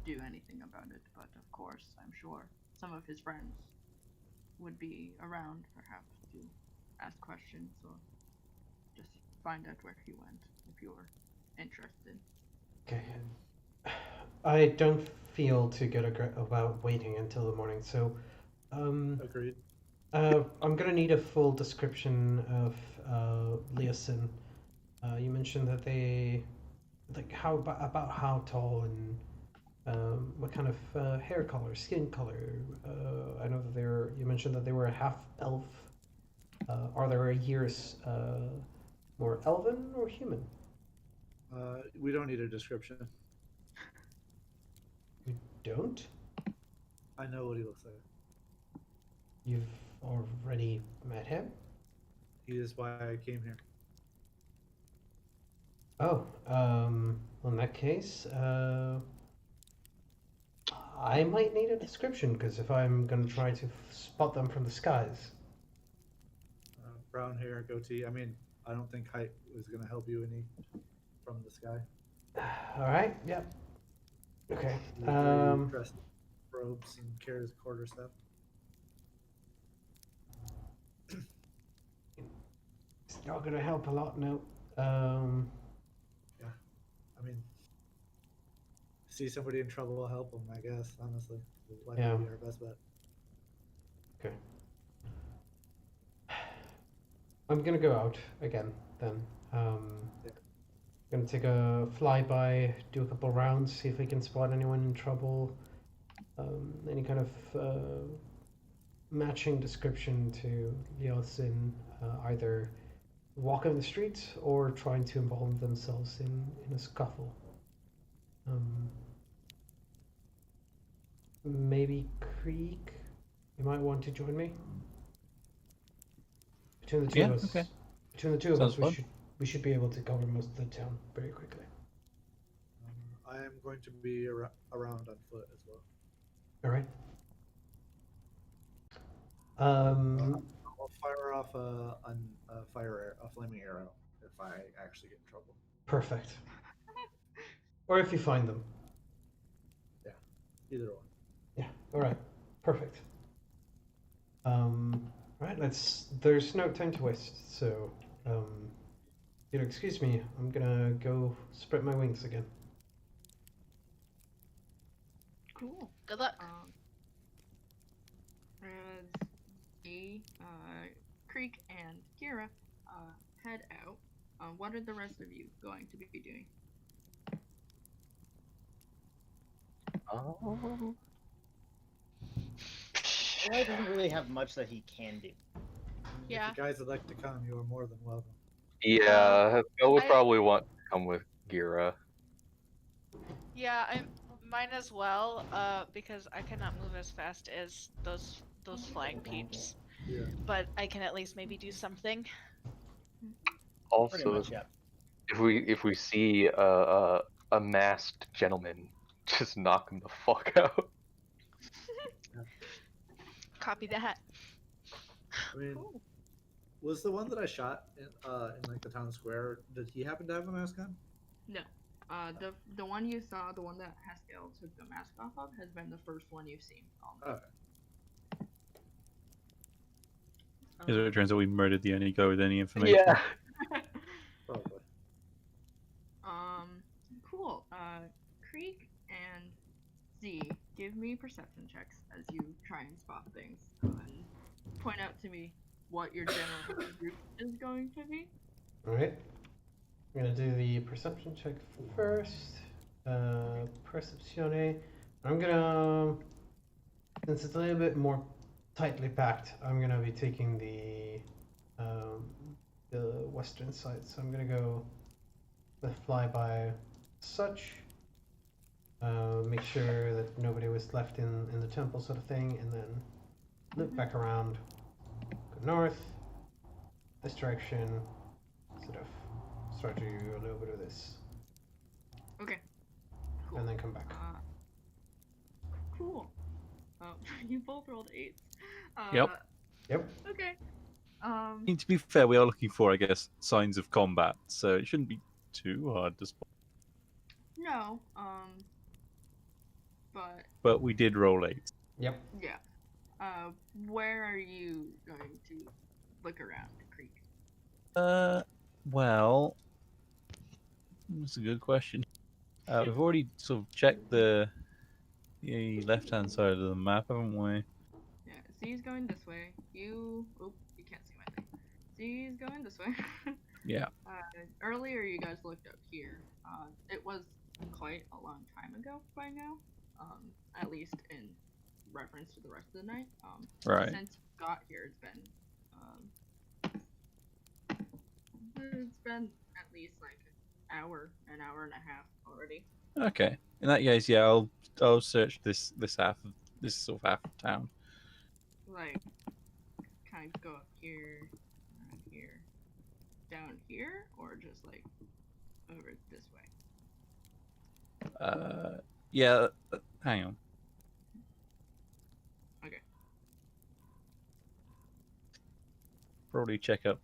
do anything about it, but of course, I'm sure some of his friends would be around, perhaps, to ask questions or just find out where he went, if you're interested. Okay. I don't feel too good about waiting until the morning, so Agreed. I'm gonna need a full description of Leosin. You mentioned that they, like, how about how tall and what kind of hair color, skin color. I know that you mentioned that they were a half elf. Are their years more elven or human? We don't need a description. You don't? I know what he looks like. You've already met him? He is why I came here. Oh, well, in that case, I might need a description, because if I'm going to try to spot them from the skies. Brown hair, goatee. I mean, I don't think height is going to help you any from the sky. Alright, yep. Okay. He's very dressed in robes and carries a quarterstaff. It's not going to help a lot, no. Yeah, I mean, see somebody in trouble, help them, I guess, honestly. That Yeah. might be our best bet. Okay. I'm gonna go out again then. Yeah. Gonna take a flyby, do a couple rounds, see if we can spot anyone in trouble. Any kind of matching description to Leosin, either walking the streets or trying to involve themselves in a scuffle. maybe Creek, you might want to join me. Between the two Yeah, of us, okay. between the two of Sounds us, fun. we should be able to cover most of the town very quickly. I am going to be around on foot as well. All right. Um, I'll fire off a flaming arrow if I actually get in trouble. Perfect. Or if you find them. Either one. Yeah. All right. Perfect. Right. There's no time to waste. So, excuse me. I'm gonna go spread my wings again. Cool. Good luck. As the Creek and Kira head out, what are the rest of you going to be doing? Eli doesn't really have much that he can do. Yeah. If you guys would like to come, you are more than welcome. Yeah, Phil would I- probably want to come with Gira. Yeah, mine as well. Because I cannot move as fast as those flying peeps. Yeah. But I can at least maybe do something. Pretty Also, much, yeah. if we see a masked gentleman, just knock him the fuck out. Copy that. I mean, Cool. was the one that I shot in like the town square? Did he happen to have a mask on? No. The one you saw, the one that Haskell took the mask off of, has been the first one you've seen. Okay. Is it turns out we murdered the only guy with any information? Yeah. Probably. Cool. Creek and Z, give me perception checks as you try and spot things and point out to me what your general group is going to be. All right. I'm gonna do the perception check first. Percepzione. I'm gonna, since it's a little bit more tightly packed, I'm gonna be taking the western side. So I'm gonna go with flyby such. Make sure that nobody was left in the temple, sort of thing, and then loop back around, go north, this direction, sort of start to do a little bit of this, Okay. Cool. and then come back. Cool. You both rolled 8s. Yep. Yep. Okay. I mean, to be fair, we are looking for, I guess, signs of combat, so it shouldn't be too hard to spot. No. But we did roll 8. Yep. Yeah. Where are you going to look around, Creek? Well, that's a good question. We've already sort of checked the left-hand side of the map, haven't we? Yeah, Z's going this way. You can't see my thing. Z's going this way. Yeah. Earlier you guys looked up here. It was quite a long time ago by now. At least in reference to the rest of the night. Right. Since we got here, it's been at least like an hour and a half already. Okay. In that case, yeah, I'll search this sort of half of town. Like, kind of go up here, around here, down here, or just like over this way. Yeah. Hang on. Okay. Probably check up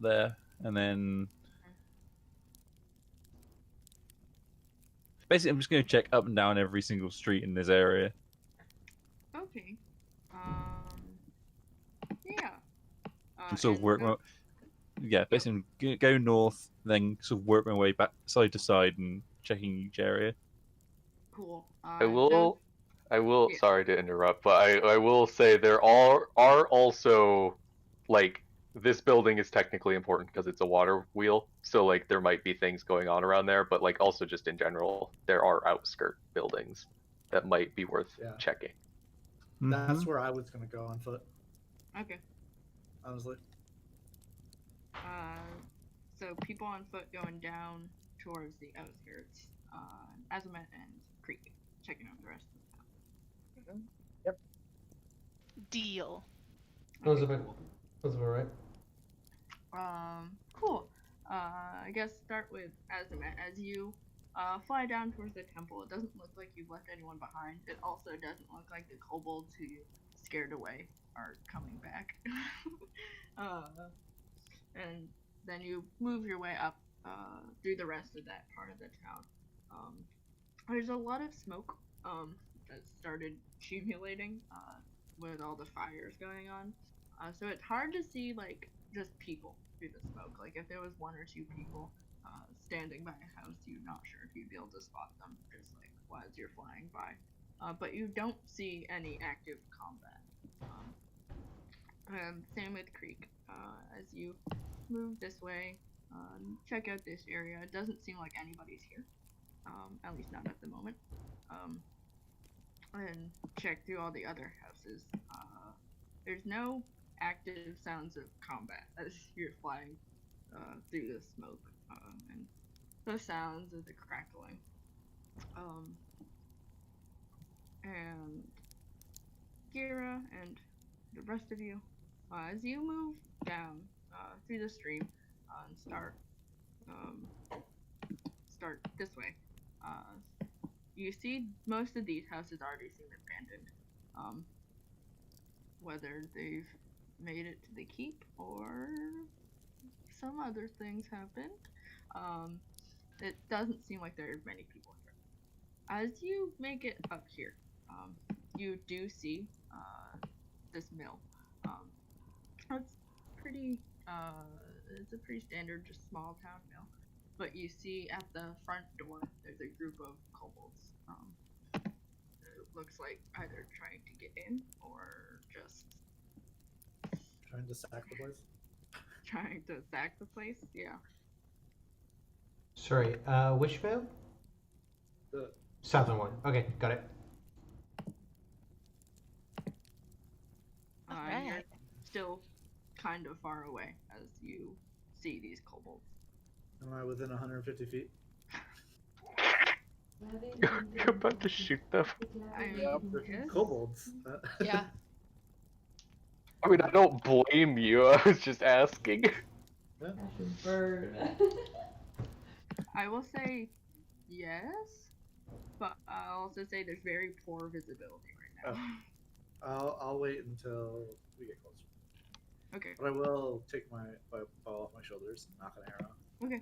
there, and then basically I'm just going to check up and down every single street in this area. Okay. Yeah. And sort of and work go- yeah, basically go north, then sort of work my way back side to side and checking each area. Cool. I will. Yeah. Sorry to interrupt, but I will say there are also, like, this building is technically important because it's a water wheel, so like there might be things going on around there, but like also just in general, there are outskirt buildings that might be worth Yeah. checking. That's where I was gonna go on foot, Okay. honestly. So people on foot going down towards the outskirts, Azamet and Creek, checking out the rest of the town. Deal. Those are right. Cool. I guess start with Azamet. As you fly down towards the temple, it doesn't look like you've left anyone behind. It also doesn't look like the kobolds who you scared away are coming back. And then you move your way up through the rest of that part of the town. There's a lot of smoke that started accumulating with all the fires going on. So it's hard to see like just people through the smoke. Like if there was one or two people standing by a house, you're not sure if you'd be able to spot them just like as you're flying by. But you don't see any active combat. Same with Creek. As you move this way, check out this area. It doesn't seem like anybody's here. At least not at the moment. And check through all the other houses. There's no active sounds of combat as you're flying through the smoke and the sounds of the crackling. And Gira and the rest of you, as you move down through the stream and start this way, you see most of these houses already seem abandoned. Whether they've made it to the keep or some other things happened, it doesn't seem like there are many people here. As you make it up here, you do see this mill. It's pretty. It's a pretty standard, just small town mill. But you see at the front door, there's a group of kobolds. It looks like either trying to get in or just Trying to sack the place. trying to sack the place. Yeah. Sorry, which vale? The Southern one. Okay, got it. Alright. You're still kind of far away as you see these kobolds. Am I within 150 feet? You're about to shoot them. I mean, yes. Kobolds. Yeah. I mean, I don't blame you. I was just asking. Bird. I will say yes, but I'll also say there's very poor visibility right now. I'll wait until we get closer. Okay. But I will take my bow off my shoulders and knock an arrow. Okay.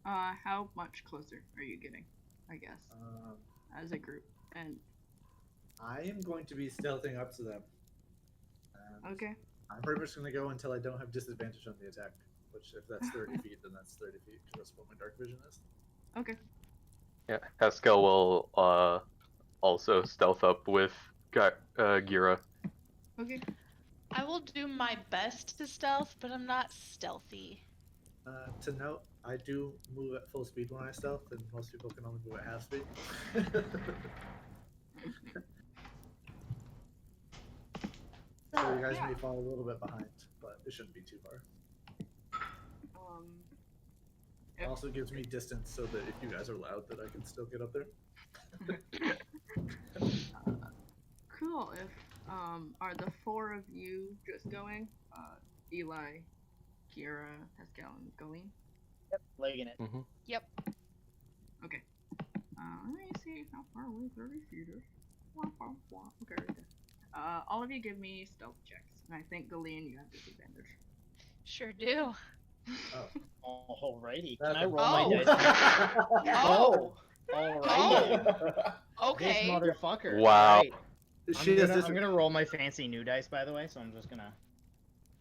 How much closer are you getting? I guess as a group. And I am going to be stealthing up to them. And okay. I'm pretty much going to go until I don't have disadvantage on the attack. Which, if that's 30 feet, then that's 30 feet. Because that's what my dark vision is. Okay. Yeah, Haskell will also stealth up with Gira. Okay. I will do my best to stealth, but I'm not stealthy. To note, I do move at full speed when I stealth, and most people can only move at half speed. So you guys may fall a little bit behind, but it shouldn't be too far. It also gives me distance so that if you guys are loud, that I can still get up there. Cool. If are the four of you just going? Eli, Kira, Pascal, and Galeen? Yep, legging it. Mm-hmm. Yep. Okay. Let me see how far away 30 feet is. Okay, right there. All of you give me stealth checks, and I think Galeen, you have disadvantage. Sure do. Alrighty. That's Can I roll Oh. my dice? Oh. Alrighty. Okay. This motherfucker. Wow. Alright. She has I'm gonna roll my fancy new dice, by the way, so I'm just gonna.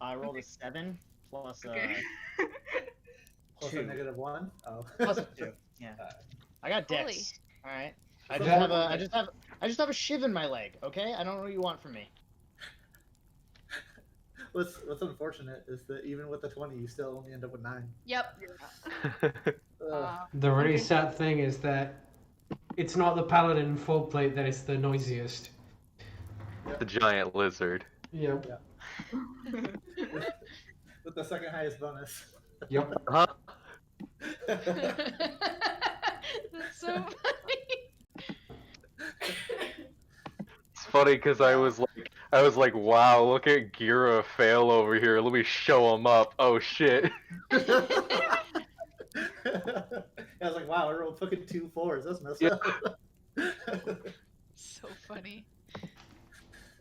I rolled a 7 plus Okay. plus a 2. -1. Oh. Plus a 2. Yeah. I got Holy. dex. All right. So I just have a shiv in my leg. Okay. I don't know what you want from me. What's unfortunate is that even with the 20, you still only end up with 9. Yep. The really sad thing is that it's not the paladin full plate that is the noisiest. The giant lizard. Yep. With the second highest bonus. Yep. Huh? That's so funny. It's funny because I was like, wow, look at Gira fail over here. Let me show him up. Oh shit. I was like, wow, I rolled fucking 2 4s. That's messed Yeah. up. So funny.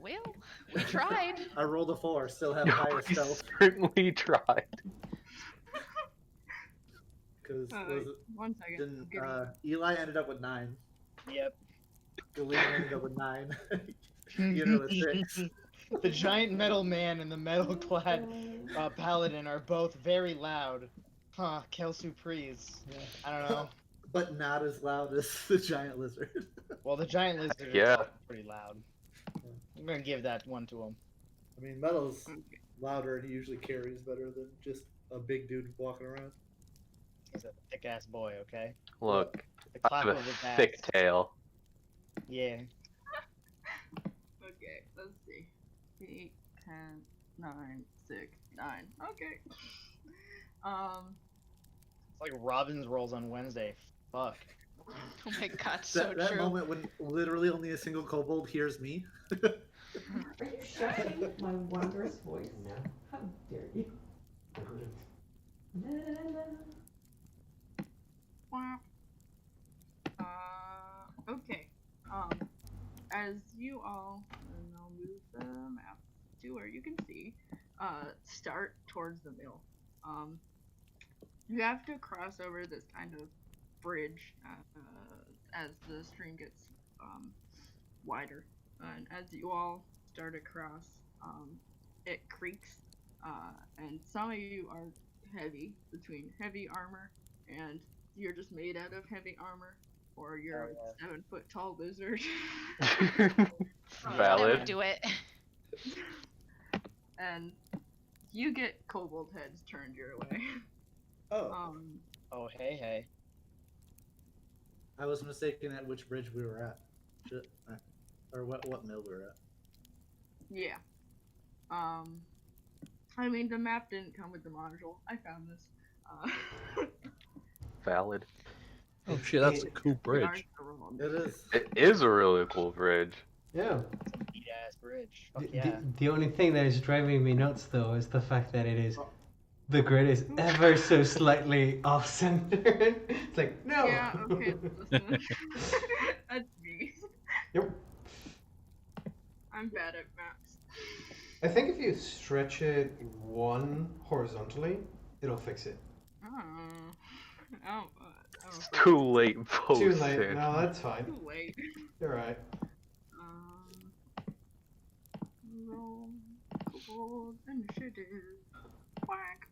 Well, we tried. I rolled a 4, still have higher We stealth. certainly tried. Because 1 second. didn't I'm getting- Eli ended up with 9. Yep. Galene ended up with 9. You know, with 6. The giant metal man and the metal clad paladin are both very loud. Huh, quelle surprise. I don't know. But not as loud as the giant lizard. Well, the giant lizard Yeah. is pretty loud. I'm gonna give that one to him. I mean, metal's Okay. louder and he usually carries better than just a big dude walking around. He's a thick ass boy, okay? Look, The I clap have of his a ass. thick tail. Yeah. Okay, let's see. 8, 10, 9, 6, 9. Okay. It's like Robin's rolls on Wednesday. Fuck. Oh my god, so That true. moment when literally only a single kobold hears me. Are you shutting my wondrous voice? No. How dare you? La, la, la. Okay. As you all, and I'll move the map to where you can see, start towards the mill. You have to cross over this kind of bridge as the stream gets wider, and as you all start across, it creaks, and some of you are heavy, between heavy armor and you're just made out of heavy armor, or you're a 7-foot tall lizard. That Valid. would do it. And you get kobold heads turned your way. Oh, Oh, hey. I was mistaken at which bridge we were at. Shit. Or what mill we were at. Yeah. I mean, the map didn't come with the module. I found this. Valid. Oh shit, that's a cool we are bridge. around. It is. It is a really cool bridge. Yeah. Neat ass bridge. The, Fuck yeah. the only thing that is driving me nuts though is the fact that it is the grid is ever so slightly off center. It's like no. Yeah, okay, listen. That's me. Yep. I'm bad at maps. I think if you stretch it 1 horizontally, it'll fix it. Oh, It's too late, Too posted. late. No, that's fine. too late. You're right. Roll kobold initiative. Whack.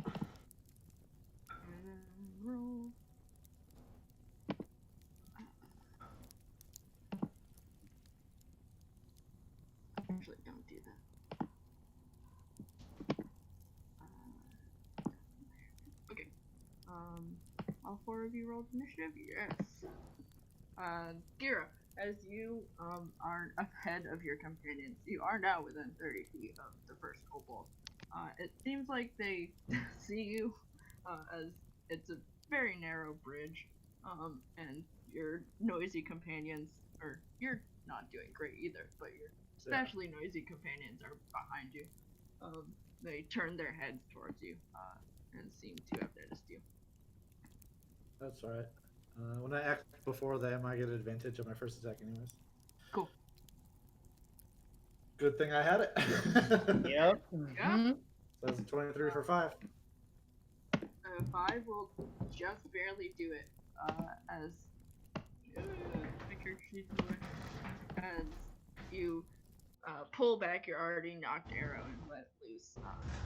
And then roll. Actually, don't do that. Okay. All 4 of you rolled initiative? Yes. Gira, as you are ahead of your companions, you are now within 30 feet of the first kobold. It seems like they see you, as it's a very narrow bridge, and your noisy companions, or you're not doing great either, but your especially noisy companions are behind you. They turn their heads towards you, and seem to have noticed you. That's alright. When I act before them, I get advantage on my first attack anyways. Cool. Good thing I had it. Yep. Yeah. That's a 23 for 5. 5 will just barely do it, as my character sheet's away. As you pull back your already knocked arrow and let it loose,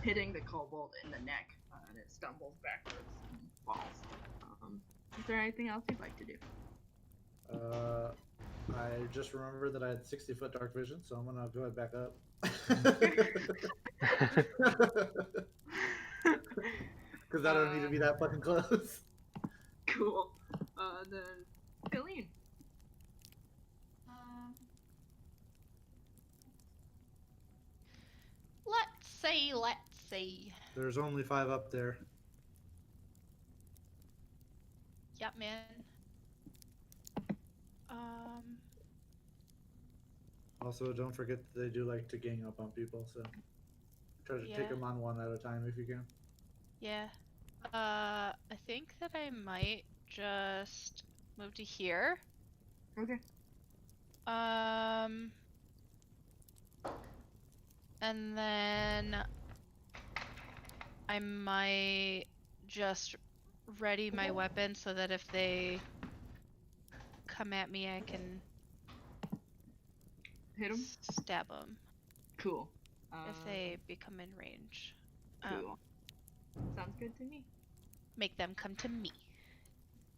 hitting the kobold in the neck, and it stumbles backwards and falls. Is there anything else you'd like to do? I just remembered that I had 60-foot dark vision, so I'm gonna go ahead back up. Because I don't need to be that fucking close. Cool. Then Eileen. Let's see. There's only 5 up there. Yep, man. Also, don't forget that they do like to gang up on people, so try to Yeah. take them on one at a time if you can. Yeah. I think that I might just move to here. Okay. And then I might just ready my weapon so that if they come at me, I can Hit him. stab them Cool. if they become in range. Cool. Sounds good to me. Make them come to me.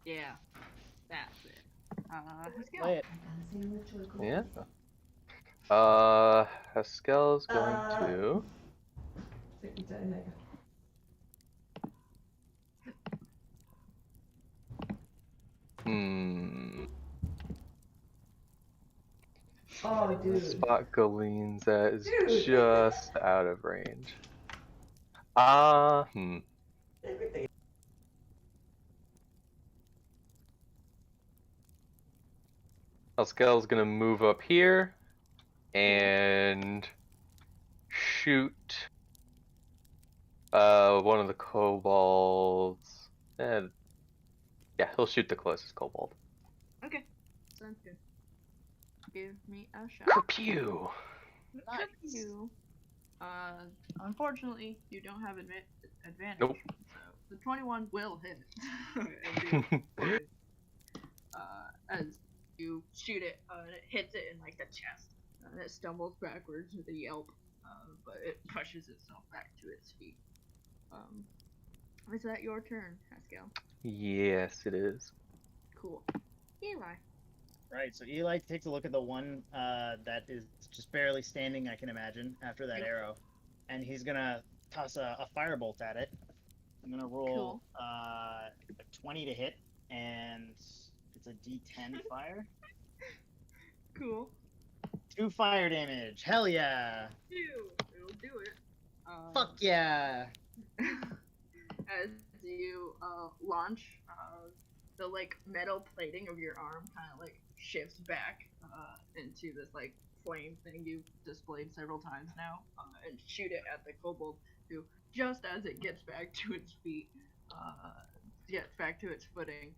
Yeah. That's it. Let's go. Play it. Yeah. Haskell's going to. Oh, The dude. spot Galene's at is just out of range. Everything. Haskell's gonna move up here and shoot one of the kobolds. And yeah, he'll shoot the closest kobold. Okay. Sounds good. Give me a shot. Kerpew! Nice. You. Unfortunately, you don't have advantage. Nope. So the 21 will hit. And you, as you shoot it, it hits it in like the chest, and it stumbles backwards with a yelp, but it pushes itself back to its feet. Is that your turn, Haskell? Yes, it is. Cool. Eli. Right, so Eli takes a look at the one that is just barely standing, I can imagine, after that Yep. arrow. And he's gonna toss a firebolt at it. I'm gonna roll a 20 to hit, and it's a D10 fire. Cool. 2 fire damage. Hell yeah! It'll do it. Fuck yeah! As you launch, the like metal plating of your arm kind of like shifts back into this like flame thing you've displayed several times now, and shoot it at the kobold, who just as it gets back to its feet, gets back to its footing,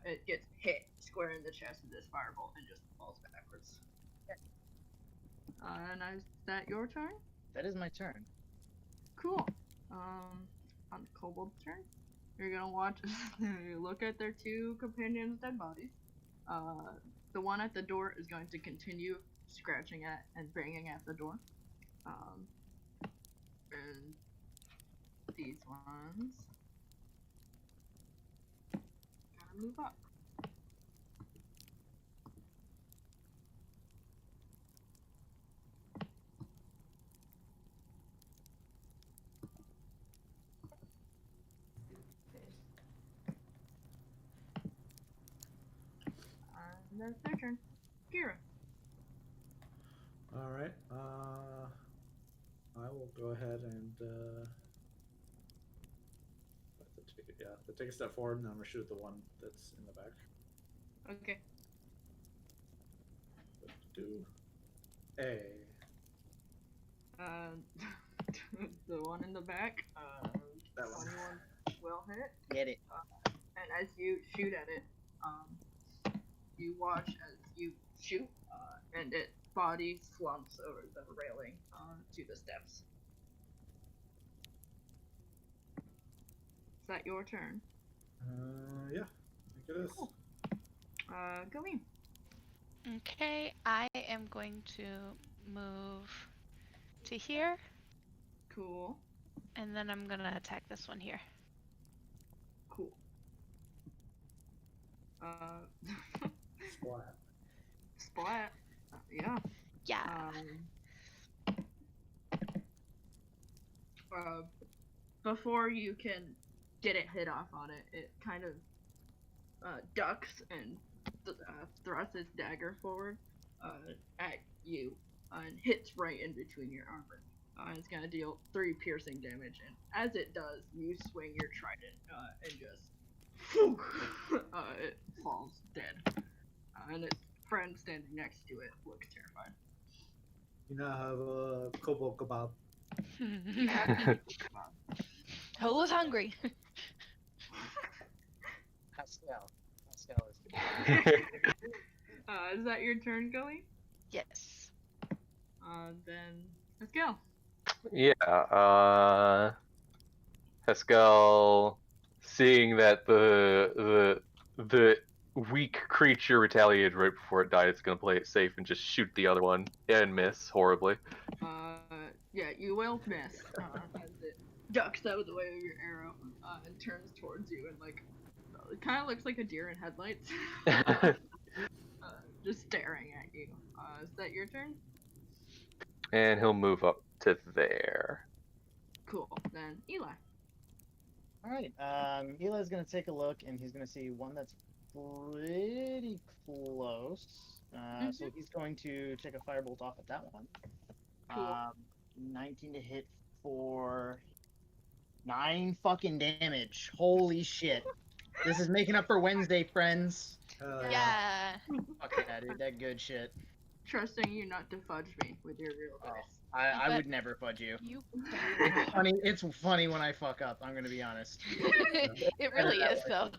it gets hit square in the chest with this firebolt and just falls backwards. And is that your turn? That is my turn. Cool. On the kobold's turn, you're gonna watch. You look at their two companions' dead bodies. The one at the door is going to continue scratching at and banging at the door. And these ones gotta move up. And that's their turn. Kira. All right. I will go ahead and take a step forward, and I'm gonna shoot the one that's in the back. Okay. Do a. The one in the back. That one. 21 will hit. Get it. And as you shoot at it, you watch as you shoot, and its body slumps over the railing to the steps. Is that your turn? Yeah, I think it is. Cool. Galeen. Okay, I am going to move to here, Cool. and then I'm gonna attack this one here. Cool. Splat. Splat. Yeah. Yeah. Before you can get it hit off on it, it kind of ducks and thrusts its dagger forward at you and hits right in between your armor. It's gonna deal 3 piercing damage, and as it does, you swing your trident and just it falls dead. And its friend standing next to it looks terrified. You now have a kobold kebab. Who's hungry? Pascal. Pascal is. Is that your turn, Gully? Yes. Then let's go. Yeah, Pascal, seeing that the weak creature retaliated right before it died, it's gonna play it safe and just shoot the other one and miss horribly. Yeah, you will miss as it ducks out of the way of your arrow and turns towards you and like it kind of looks like a deer in headlights, just staring at you. Is that your turn? And he'll move up to there. Cool. Then Eli. All right. Eli's gonna take a look, and he's gonna see one that's pretty close. So he's going to take a firebolt off at that one. Cool. 19 to hit for 9 fucking damage. Holy shit! This is making up for Wednesday, friends. Yeah. Fuck yeah, dude. That good shit. Trusting you not to fudge me with your real dice. I bet- would never fudge you. You. It's funny when I fuck up. I'm gonna be honest. It really is though.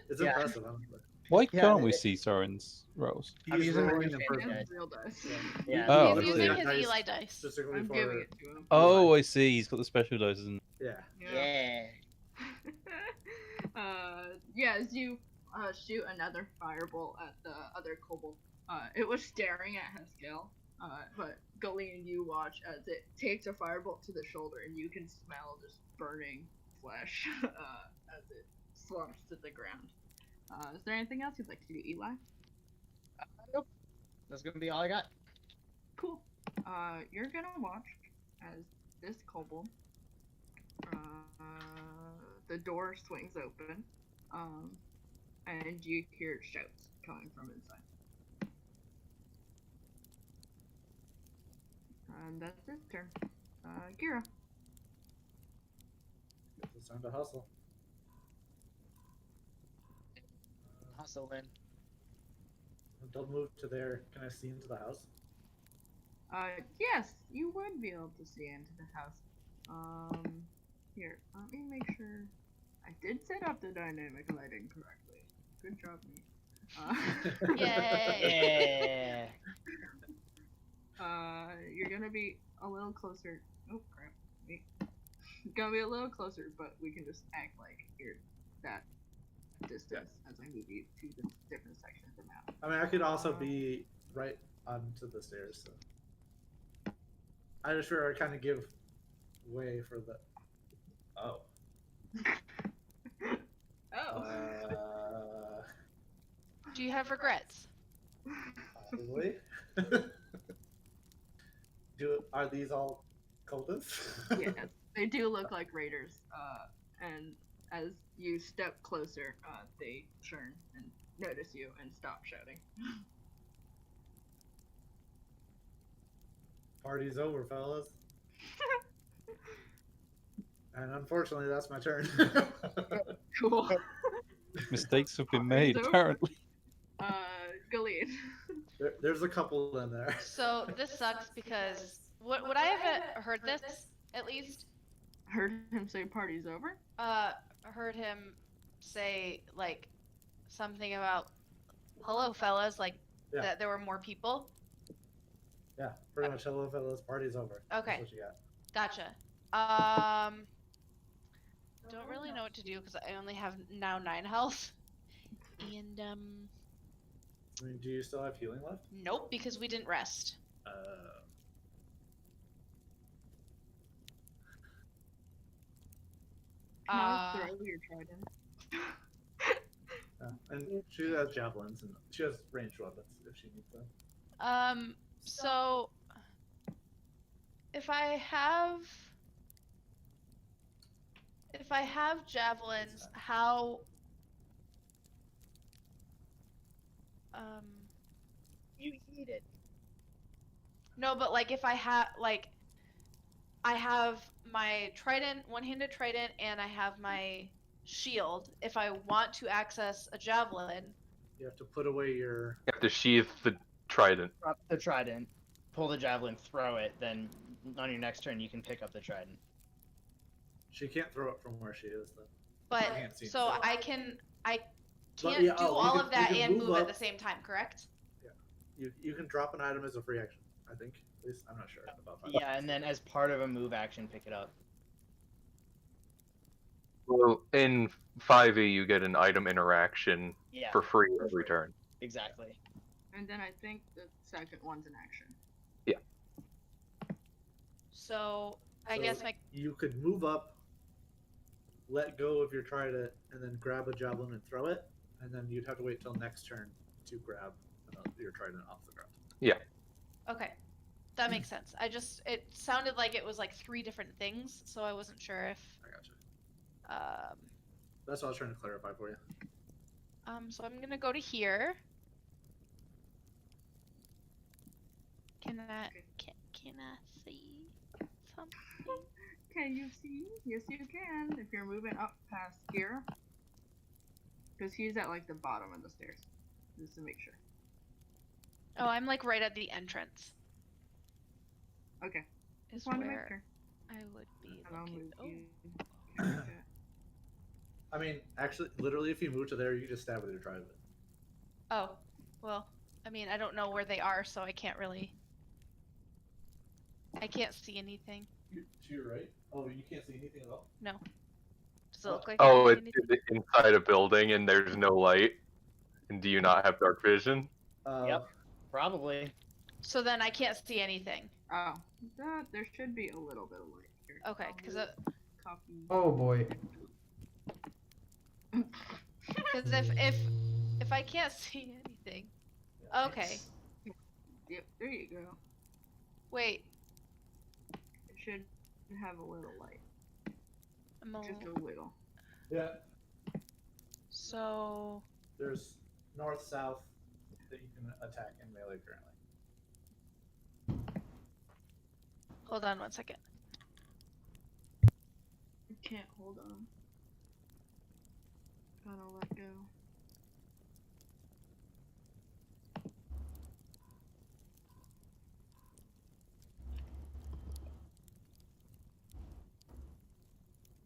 It's Yeah. impressive, honestly. Why Yeah, can't we it- see Soren's rolls? I'm He's using rolling my in It perfect. is dice. real dice. Yeah. Oh, He's I using see. his Eli dice. Specifically I'm for. giving it to him. Oh, I see. He's got the special dice. Yeah. Yeah. Yeah, as you shoot another firebolt at the other kobold, it was staring at Haskell, but Gully and you watch as it takes a firebolt to the shoulder, and you can smell just burning flesh as it slumps to the ground. Is there anything else you'd like to do, Eli? Nope. That's gonna be all I got. Cool. You're gonna watch as this kobold, the door swings open, and you hear shouts coming from inside. And that's his turn. Gira. It's time to hustle. Hustle in. Don't move to there. Can I see into the house? Yes, you would be able to see into the house. Here, let me make sure. I did set up the dynamic lighting correctly. Good job, me. Yay. Yeah. You're gonna be a little closer. Oh crap! Wait. Gonna be a little closer, but we can just act like you're that distance as I move you to the different sections of the map. I mean, I could also be right onto the stairs. So I just figured I'd kind of give way for the. Oh. Oh. Do you have regrets? Probably. Are these all cultists? Yes, they do look like raiders. And as you step closer, they turn and notice you and stop shouting. Party's over, fellas. And unfortunately, that's my turn. Cool. Mistakes have been made, Party's over. apparently. Galene. There's a couple in there. So this sucks because would I have heard this at least? Heard him say party's over? Heard him say like something about hello fellas, like Yeah. that there were more people. Yeah, pretty much. Hello, fellas. Party's over. Okay. That's what you got. Gotcha. Don't really know what to do because I only have now 9 health. And I mean, do you still have healing left? nope, because we didn't rest. Can I throw your trident? And she has javelins and she has ranged weapons if she needs them. So if I have javelins, how You eat it. no, but like if I have I have my trident, one-handed trident, and I have my shield. If I want to access a javelin, You have to put away your. You have to sheath the trident. Drop the trident. pull the javelin, throw it, then on your next turn you can pick up the trident. She can't throw it from where she is, though. But can't see so it. I can't yeah, do you all can- of that you can and move move at up. the same time, correct? You can drop an item as a free action. I think. At least I'm not sure about that. Yeah, and then as part of a move action, pick it up. Well, in 5e, you get an item interaction Yeah, for free every turn. exactly. And then I think the second one's an action. So I So guess my you could move up, let go of your trident, and then grab a javelin and throw it, and then you'd have to wait till next turn to grab your trident off the ground. okay. That makes sense. It sounded like it was like 3 different things, so I wasn't sure if I gotcha. That's what I was trying to clarify for you. so I'm gonna go to here. Can I see something? Can you see? Yes, you can. If you're moving up past here. Because he's at like the bottom of the stairs. Just to make sure. Oh, I'm like right at the entrance. Okay. Is Just wanted to make where sure. I would be And I'll looking. move Oh. you. Okay. I mean, actually, literally, if you move to there, you can just stab with your trident. Oh, well, I mean, I don't know where they are, so I can't really. I can't see anything. To your right? Oh, you can't see anything at all? No. Does it look like? I Oh, can it's see anything? inside a building and there's no light. And do you not have dark vision? Yep. Probably. So then I can't see anything. Oh. There should be a little bit of light here. Okay, I'll because move copy. Oh boy. if I can't see anything. Okay. Yep, there you go. Wait. It should have a little light. I'm Just a little. Yeah. So. There's north, south that you can attack in melee currently. Hold on 1 second. I can't hold on. Gotta let go.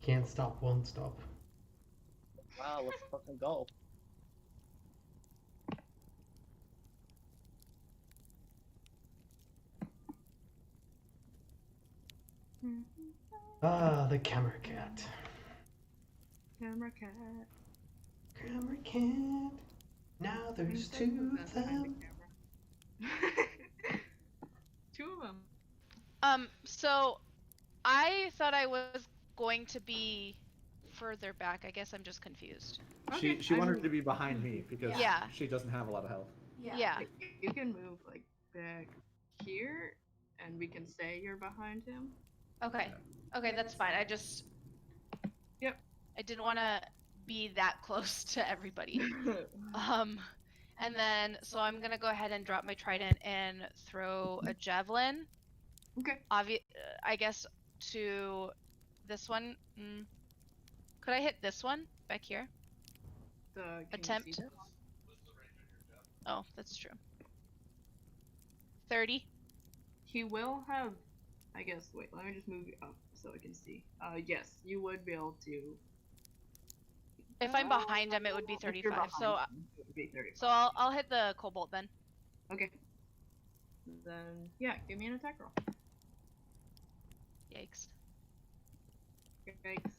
Can't stop, won't stop. Wow, let's fucking go. Ah, the camera cat. Camera cat. Camera cat. Now there's two of them. Two of them. So I thought I was going to be further back. I guess I'm just confused. Okay, She I wanted move- to be behind me because Yeah. she doesn't have a lot of health. Yeah. You can move like back here, and we can say you're behind him. Okay. Okay, that's fine. I just. Yep. I didn't want to be that close to everybody. And then so I'm gonna go ahead and drop my trident and throw a javelin. Okay. I guess to this one. Could I hit this one back here? Can you Attempt. see that? Oh, that's true. 30. He will have. I guess. Wait. Let me just move you up so I can see. Yes, you would be able to. If I'm behind him, it would be If you're 35. So, behind him, it would be 35. so I'll hit the cobalt then. Okay. Then yeah, give me an attack roll. Yikes. Yikes.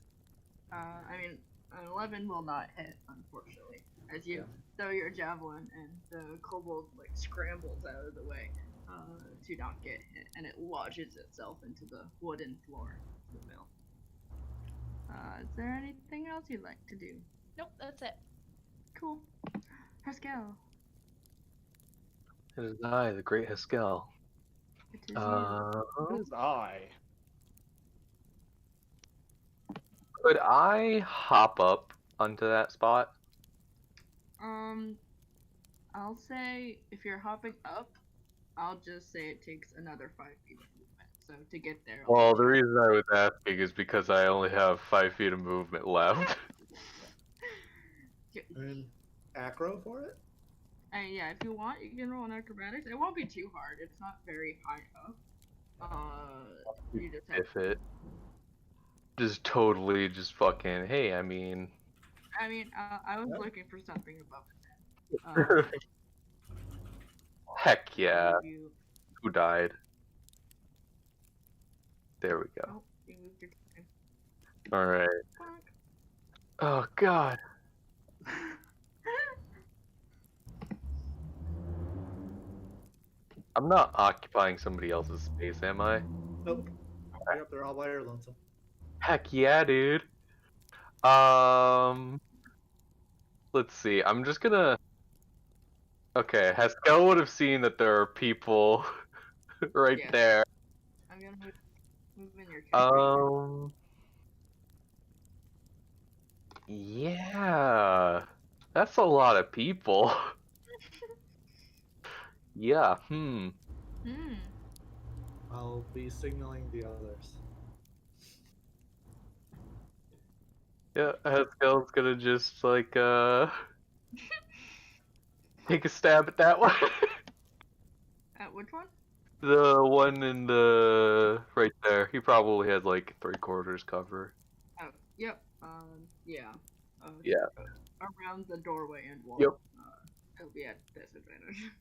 I mean, an 11 will not hit, unfortunately. As you throw your javelin and the kobold like scrambles out of the way to not get hit, and it lodges itself into the wooden floor of the mill. Is there anything else you'd like to do? Nope, that's it. Cool. Haskell. It is I, the great Haskell. It is you. Who's I? Could I hop up onto that spot? I'll say if you're hopping up, I'll just say it takes another 5 feet of movement. So to get there. I'll Well, the reason I was asking is because I only have 5 feet of movement left. And acro for it? And yeah, if you want, you can roll an acrobatics. It won't be too hard. It's not very high up. You just have. If it just totally just fucking, hey, I mean. I was looking for something above it. Heck yeah. You... Who died? There we go. Oh, you moved your time. Alright. Oh god. I'm not occupying somebody else's space, am I? Nope. You're up there all by your lonesome. Heck yeah, dude. Let's see. I'm just gonna. Okay, Haskell would have seen that there are people right Yeah. there. I'm gonna move in your character. Yeah. That's a lot of people. Yeah, I'll be signaling the others. Yeah, Haskell's gonna just, like, take a stab at that one. At which one? The one in the... right there. He probably has, like, 3/4 cover. Oh, yep. Yeah. Yeah. Around the doorway and wall. Yep. It'll be at disadvantage.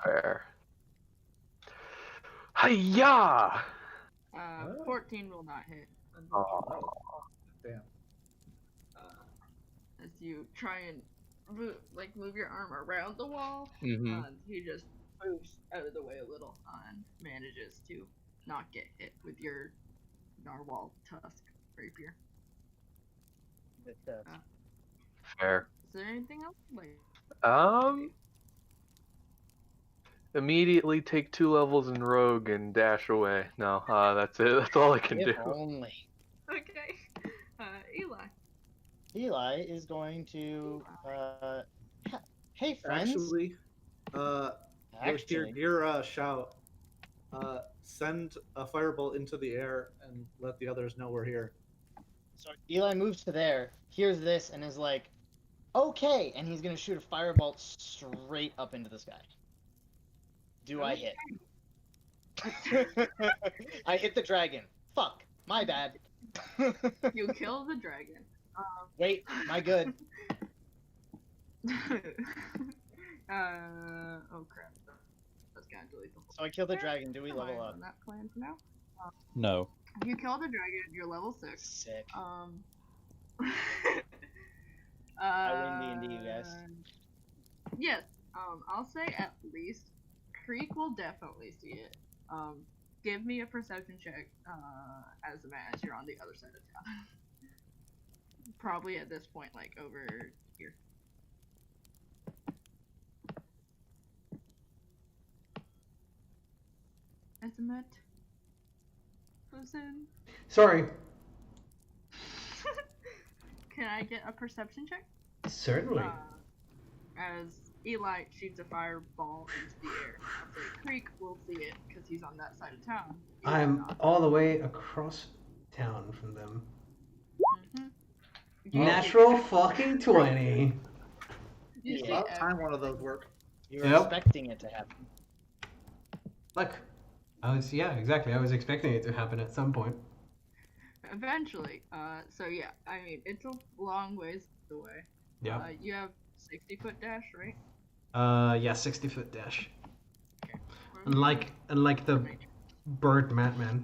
Fair. Hiya! 14 will not hit. Oh. Damn. As you try and move your arm around the wall, he just moves out of the way a little and manages to not get hit with your narwhal tusk rapier. Fair. Is there anything else? Immediately take 2 levels in Rogue and dash away. No, that's it. That's all I can do. Only. Okay. Eli. Eli is going to. Hey, friends. Actually, your shout. Send a firebolt into the air and let the others know we're here. So Eli moves to there, hears this, and is like, "Okay," and he's gonna shoot a firebolt straight up into the sky. Do I hit? I hit the dragon. Fuck. My bad. You kill the dragon. Wait, my good. Oh crap. That's gonna delete the whole. So I kill the dragon. Do we level up? On that plan for now. No. If you kill the dragon, you're level 6. Sick. I win D&D, you guys. Yes. I'll say at least Creek will definitely see it. Give me a perception check as a man as you're on the other side of town. Probably at this point, like over here. Estimate. Listen. Sorry. Can I get a perception check? Certainly. As Eli shoots a fireball into the air. I'll say Creek will see it because he's on that side of town. I'm all the way across town from them. Natural fucking 20. You see About time one of those work. You're Yep. expecting it to happen. Look, I was expecting it to happen at some point. eventually. So yeah, I mean it's a long ways away. Yeah. You have 60-foot dash, right? Yeah, 60-foot dash. Okay. Unlike the bird Matman.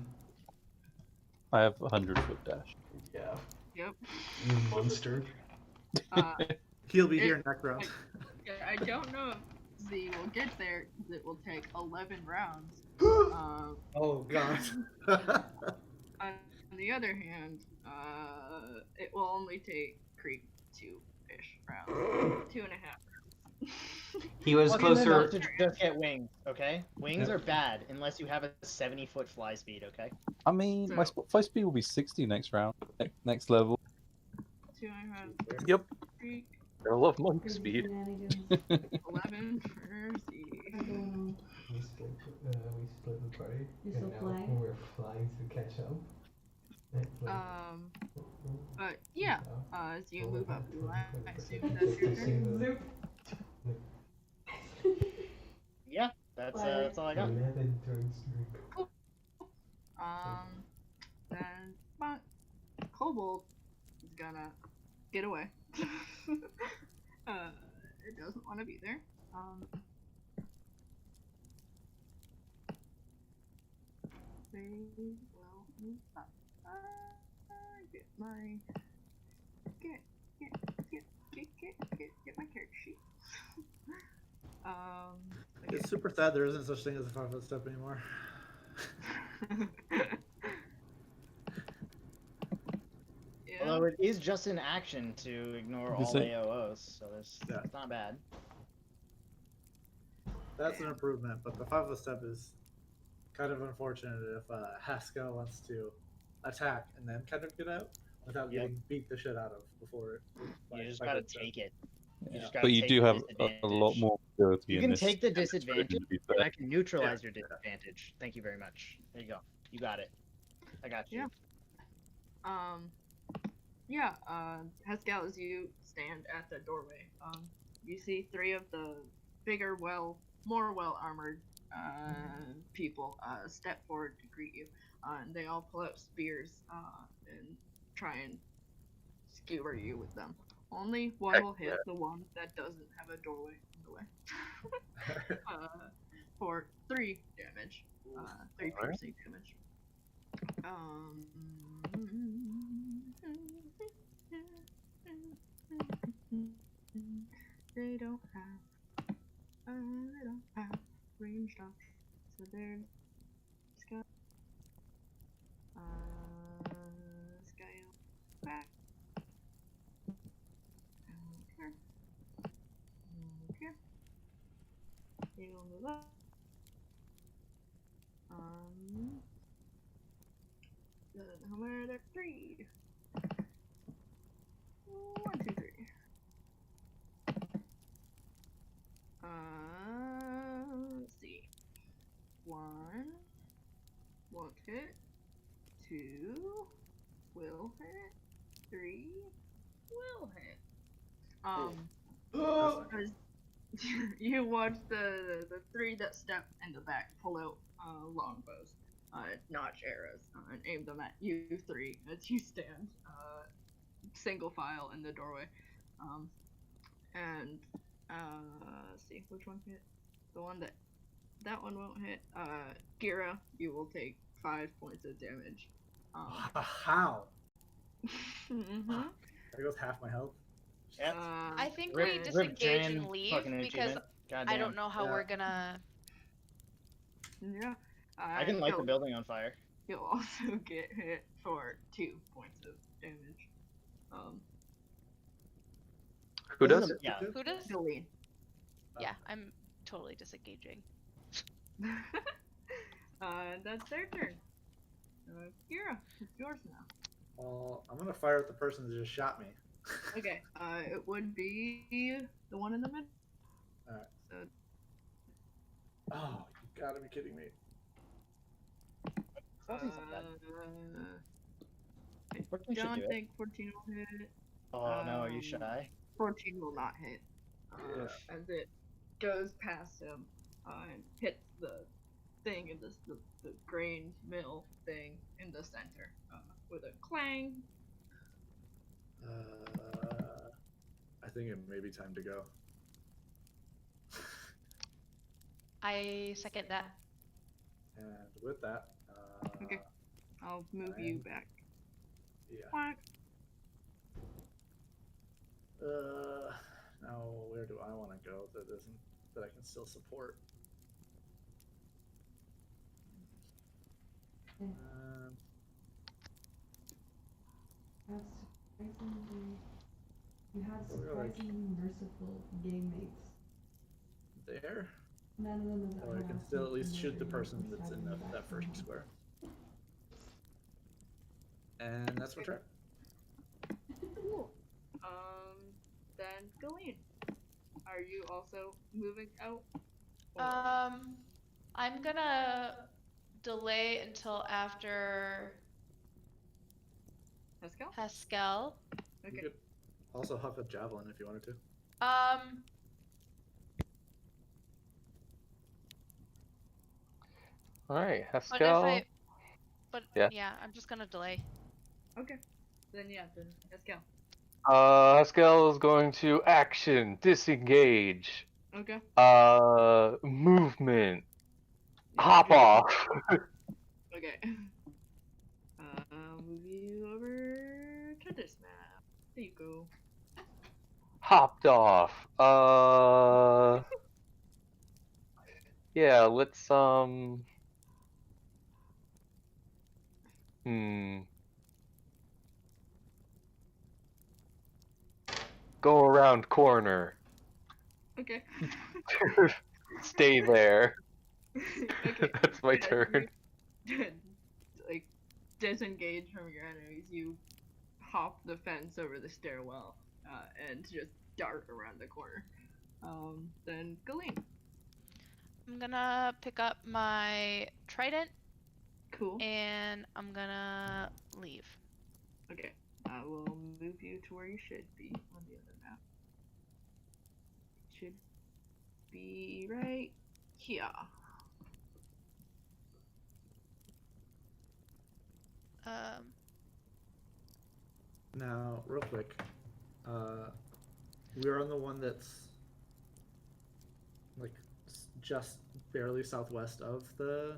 I have 100-foot dash. Yeah. Yep. You monster. He'll be here next round. I don't know if Z will get there because it will take 11 rounds. Oh god. On the other hand, it will only take Creek 2-ish rounds. 2.5 rounds. He was Lucky enough closer. to just get wings, okay? Wings Yeah. are bad unless you have a 70-foot fly speed, okay? I mean, my fly speed will be 60 next round. Next level. 2.5 Yep. Creek, I love monk Crazy speed. shenanigans 11 for Z. are going on. We split the party. You're still flying? We're flying to catch up. But yeah, as you move up the line, I assume that's your turn. all I got. 11 turns through. Then but Kobold is gonna get away. It doesn't want to be there. They will move up. Get my get my character sheet. Okay. It's super sad there isn't such thing as a 5-foot step anymore. Yeah. Although it is just an action to ignore all AOOs, so it's not bad. That's an improvement, but the 5-foot step is kind of unfortunate if Haskell wants to attack and then kind of get out without getting beat the shit out of before it. You just gotta take it. But you do have a lot more ability You in can this. take the in this disadvantage, version, to be and fair. I can neutralize your disadvantage. Thank you very much. There you go. You got it. I got you. Yeah. Haskell, as you stand at the doorway, you see 3 of the bigger, more well-armored people step forward to greet you. And they all pull out spears and try and skewer you with them. Only one will hit, the one that doesn't have a doorway in the way. For 3 damage. 3 piercing damage. They don't have range up, so there's Scale back. Okay. He will move up. How many are there? 3. 1, 2, 3. Let's see. 1 won't hit. 2 will hit. 3 will hit. As you watch the 3 that step in the back pull out longbows, notch arrows, and aim them at you 3 as you stand single file in the doorway. And let's see, which one hit? The one that one won't hit. Gira, you will take 5 points of damage. How? Mm-hmm. There goes half my health. Yep. I think Rip- we Rip disengage Jan and leave fucking because achievement. I Goddamn. don't know how we're gonna. Yeah. I can light the building on fire. You'll also get hit for 2 points of damage. Who does? Yeah. Who does? Jolene. Yeah, I'm totally disengaging. That's their turn. Kira, it's yours now. Well, I'm gonna fire at the person that just shot me. Okay, it would be the one in the middle. Alright. So, Oh, you gotta be kidding me. What we should don't do it. think 14 will hit. Oh no, are you shy? 14 will not hit. As it goes past him and hits the thing in the grain mill thing in the center with a clang. I think it may be time to go. I second that. And with that, Okay. I'll move you back. Yeah. Quack. Now where do I want to go that I can still support? Yeah. You had surprisingly merciful game mates. There? None of them is Or I can still at least shoot the person that's in that first square. And that's my turn. Cool. Then Galeen, are you also moving out? Or... I'm gonna delay until after Haskell? Haskell. You Okay. could also huck a javelin if you wanted to. All right, But if Haskell. I, but Yeah. yeah, I'm just gonna delay. Okay. Then let's go. Haskell is going to action, disengage, Okay. movement, Yeah, hop good. off. Okay. I'll move you over to this map. There you go. Hopped off. Yeah, let's go around corner. Okay. Stay there. Okay. That's my As turn. you, like, disengage from your enemies, you hop the fence over the stairwell and just dart around the corner. Then Galeen. I'm gonna pick up my trident Cool. and I'm gonna leave. Okay. I will move you to where you should be on the other map. Should be right here. Now, real quick, we're on the one that's like just barely southwest of the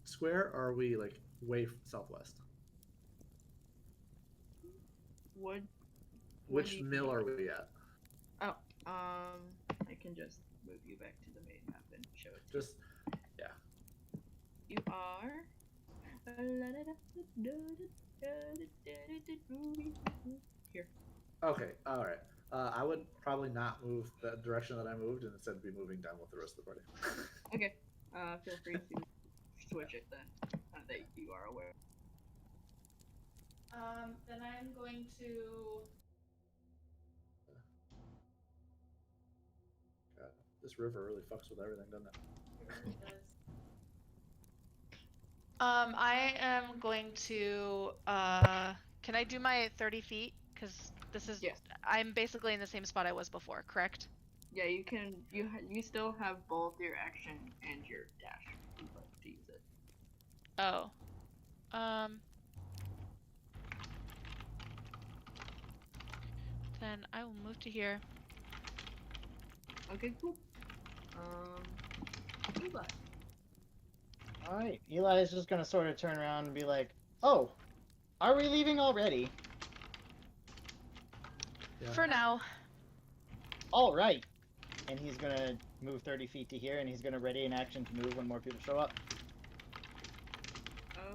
square, or are we like way southwest? What? Which mill are we at? Oh, I can just move you back to the main map and show it. Just, yeah. You are. Here. Okay, all right. I would probably not move the direction that I moved, and instead be moving down with the rest of the party. Okay. Feel free to switch it then, that you are aware. Then I'm going to. God, this river really fucks with everything, doesn't it? I am going to. Can I do my 30 feet? Because this is. Yes. I'm basically in the same spot I was before, correct? Yeah, you can. You still have both your action and your dash. If you'd like to use it. Oh. Then I will move to here. Okay, cool. Eli. Alright, Eli is just gonna sort of turn around and be like, "Oh, are we leaving already?" Yeah. For now. Alright. And he's gonna move 30 feet to here, and he's gonna ready an action to move when more people show up.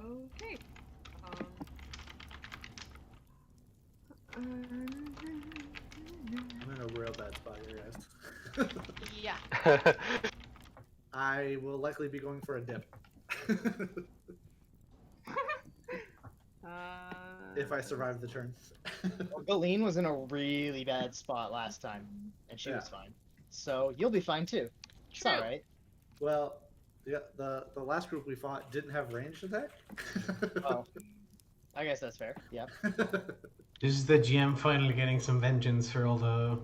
Okay. I'm in a real bad spot here, guys. Yeah. I will likely be going for a dip. If I survive the turn. Well, Galeen was in a really bad spot last time, and she was fine. So you'll be fine too. It's True. alright. Well, yeah, the last group we fought didn't have ranged attack. Oh. I guess that's fair. Yeah. This is the GM finally getting some vengeance for all the.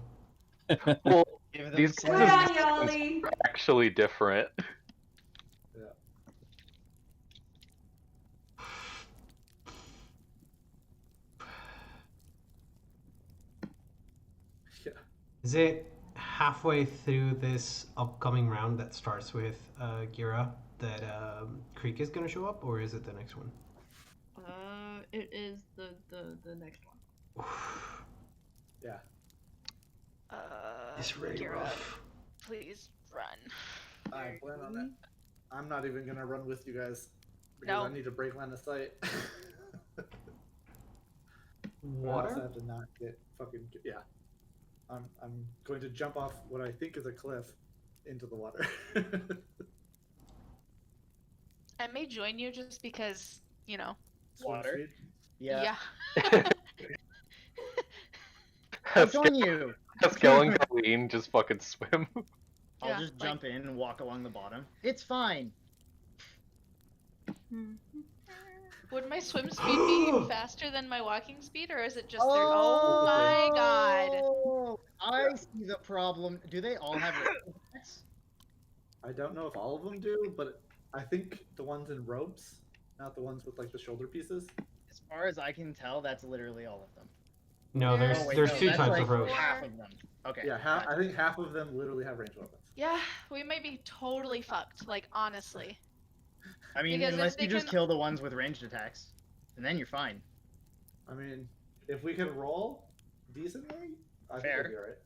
Well, Give them these some- Good on you, Ollie. are actually different. Yeah. Is it halfway through this upcoming round that starts with Gira that Creek is gonna show up, or is it the next one? It is the next one. Yeah. It's really Gira, rough. please run. I plan on it. I'm not even gonna run with you guys because No. I need to break line of sight. I also Water? have to not get fucking I'm going to jump off what I think is a cliff into the water. I may join you just because, you know. Swim Water? speed. Yeah. Yeah. I'll join you. Haskell and Colleen just fucking swim. I'll Yeah, just like- jump in and walk along the bottom. It's fine. Would my swim speed be faster than my walking speed, or is it just their? Oh my god! Oh, I see the problem. Do they all have attacks? I don't know if all of them do, but I think the ones in robes, not the ones with like the shoulder pieces. As far as I can tell, that's literally all of them. No, There's- Oh wait, there's no, two that's types like of robes. half of them. Okay. Yeah, gotcha. I think half of them literally have ranged weapons. Yeah, we might be totally fucked. Like honestly. I mean, Because if unless they you just can- kill the ones with ranged attacks, and then you're fine. I mean, if we can roll decently, I think Fair. we'll be alright.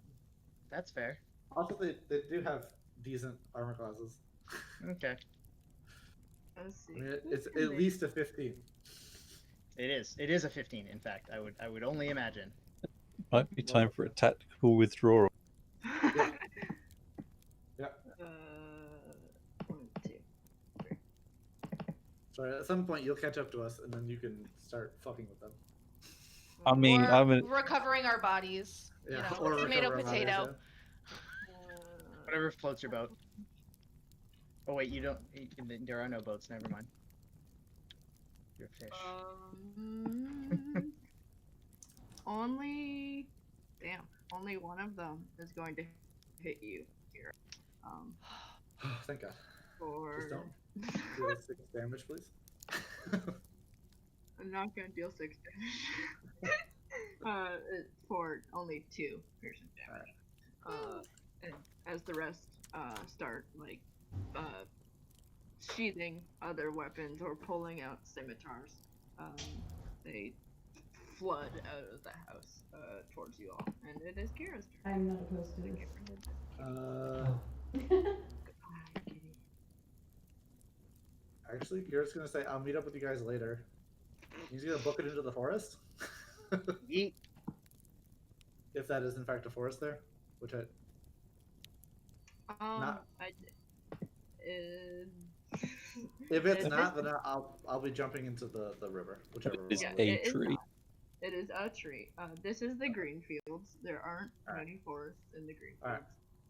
That's fair. Also, they do have decent armor classes. Okay. Let's see. I mean, who it's can at they- least a 15. It is. It is a 15. In fact, I would only imagine. Might be time for a tactical withdrawal. Yeah. 1, 2. So at some point you'll catch up to us, and then you can start fucking with them. I mean, Or I'm a- recovering our bodies. Yeah. You know, or tomato recover our potato. bodies, Whatever floats your boat. Oh wait, you don't. There are no boats. Never mind. You're a fish. Only one of them is going to hit you here. yeah. Thank God. For Just don't deal 6 damage, please. I'm not gonna deal 6 damage. For only 2 piercing damage. And as the rest start like sheathing other weapons or pulling out scimitars, they flood out of the house towards you all, and it is Kira's turn. I'm not opposed to this. Actually, Kira's gonna say, "I'll meet up with you guys later." He's gonna book it into the forest. Yeet. If that is in fact a forest there, which I Not- if it's It not, is- then I'll be jumping into the river, whichever Is one. a it is tree. not. It is a tree. This is the green fields. There aren't Alright. many forests in the green Alright.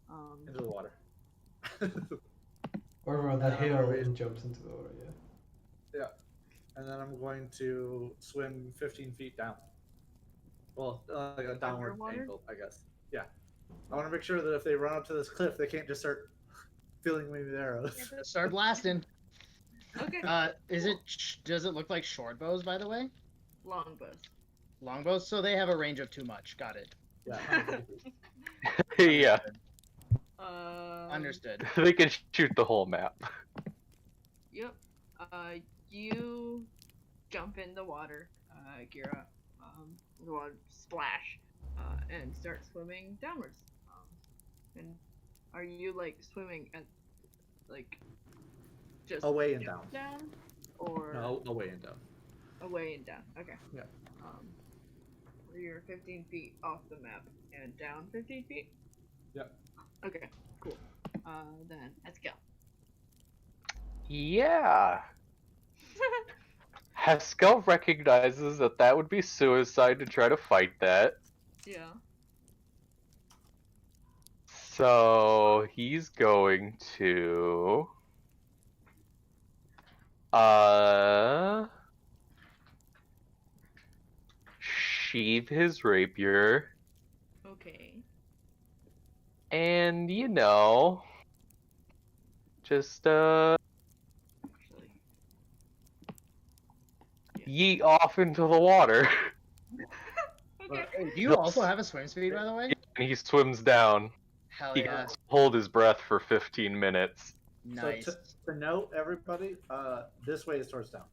fields. Into the water. Or the hill wait. and jumps into the water, yeah. And then I'm going to swim 15 feet down. Well, like a downward Underwater? angle, I guess. Yeah. I want to make sure that if they run up to this cliff, they can't just start filling me with arrows. Start blasting. Okay. Does it look like short bows, by the way? Longbows. Longbows, so they have a range of 2 much. Got it. Yeah. 150 feet. Yeah, Understood. they can shoot the whole map. Yep. You jump in the water, Gira. The water splash, and start swimming downwards. And are you like swimming at like just Away and down. down, or No, away and down. away and down? Okay. Yeah. You're 15 feet off the map and down 15 feet. Yep. Okay. Cool. Then let's go. Yeah. Haskell recognizes that that would be suicide to try to fight that. Yeah. So he's going to sheathe his rapier Okay. and just Actually. yeet off into the water. Okay. Hey, do you also have a swim speed, by the way? And he swims down. Hell He yeah. can hold his breath for 15 minutes. Nice. So to note, everybody, this way is towards down.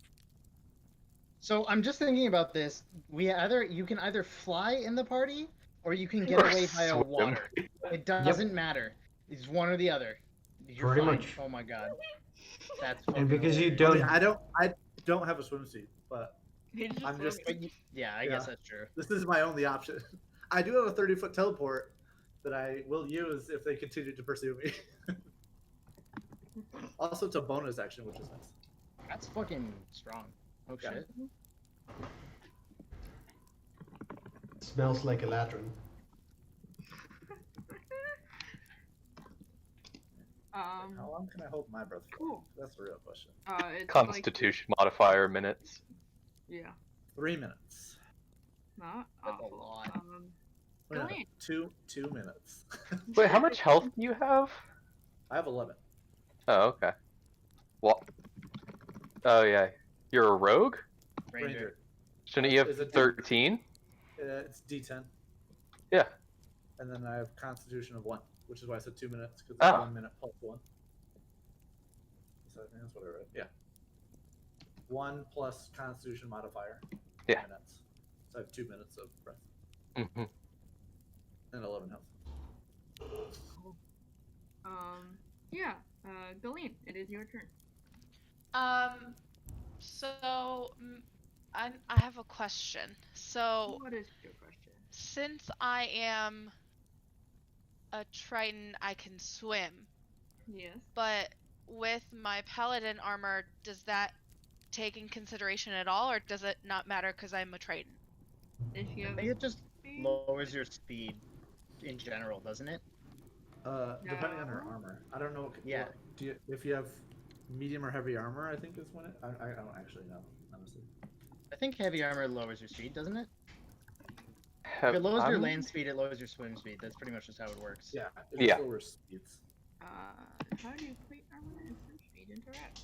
So I'm just thinking about this. You can either fly in the party, or you can get Or away via swim. water. It doesn't matter. It's one or the other. You're Pretty fine. much. Oh my god. That's And fucking because you hilarious. I, don't, mean, I don't have a swimsuit, but He's just I'm just- swimming. Yeah, I Yeah. guess that's true. this is my only option. I do have a 30-foot teleport that I will use if they continue to pursue me. Also, it's a bonus action, which is nice. That's fucking strong. Oh Yeah. shit. smells like a ladron. How long can I hold my breath for? Cool. 'Cause That's the real question. It's Constitution modifier minutes. Like, yeah. 3 minutes. Not That's a awful. lot. Wait, no, Glenn. 2 minutes. Wait, how much health do you have? I have 11. Oh, okay. What? Oh yeah, you're a rogue. Ranger. Shouldn't you Is have it 13? It's D10, Yeah. and then I have Constitution of 1, which is why I said 2 minutes, because it's Oh. 1 minute plus 1. So I think that's what I read. Yeah. 1 plus Constitution modifier. 2 Yeah. minutes. So I have 2 minutes of breath. Mm-hmm. And 11 health. Cool. Yeah. Galeen, it is your turn. So I have a question. So What is your question? since I am a Triton, I can swim. Yes. But with my paladin armor, does that take in consideration at all, or does it not matter because I'm a Triton? If you I have think it just speed, lowers your speed in general, doesn't it? Depending on her No. armor. I don't know. Yeah. If you have medium or heavy armor, I think is when it. I don't actually know, honestly. I think heavy armor lowers your speed, doesn't it? If it lowers your land speed, it lowers your swim speed. That's pretty much just how it works. Yeah. Yeah. Lower speeds. how do you plate armor and swim speed interact?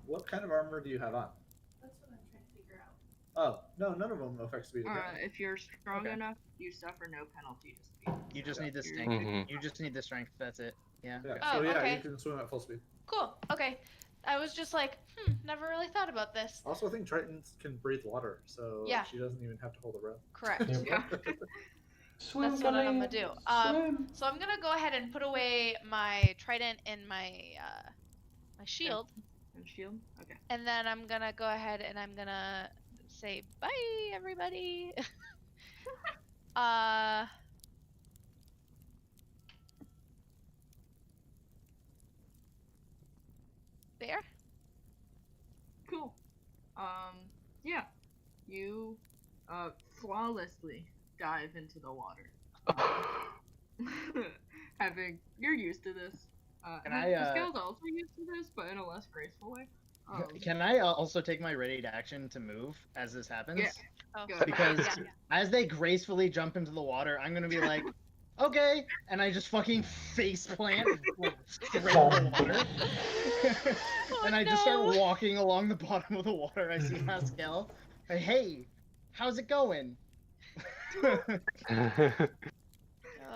What kind of armor do you have on? That's what I'm trying to figure out. Oh no, none of them affect speed. If you're strong Okay. enough, you suffer no penalty to speed. You just Yeah. need the You're- strength. Mhm. You just need the strength. That's it. Yeah. Yeah. Oh, So yeah, okay. you can swim at full speed. Cool. Okay. I was just like, never really thought about this. Also, I think Tritons can breathe water, so Yeah. she doesn't even have to hold a rope. Correct. Yep. Yeah. Swim, That's what I'm Galeen, gonna do. swim. So I'm gonna go ahead and put away my trident and my my shield, And shield? Okay. and then I'm gonna go ahead and I'm gonna say bye, everybody. There. Cool. Yeah. You flawlessly dive into the water. You're used to this. Can Pascal's also used to this, but in a less graceful way. Can I also take my ready to action to move as this happens? Yeah. Oh. Good. Because Yeah. as they gracefully jump into the water, I'm gonna be like, okay, and I just fucking face plant like, straight in the water. And I just start no. walking along the bottom of the water. I see Pascal. Hey, how's it going? Oh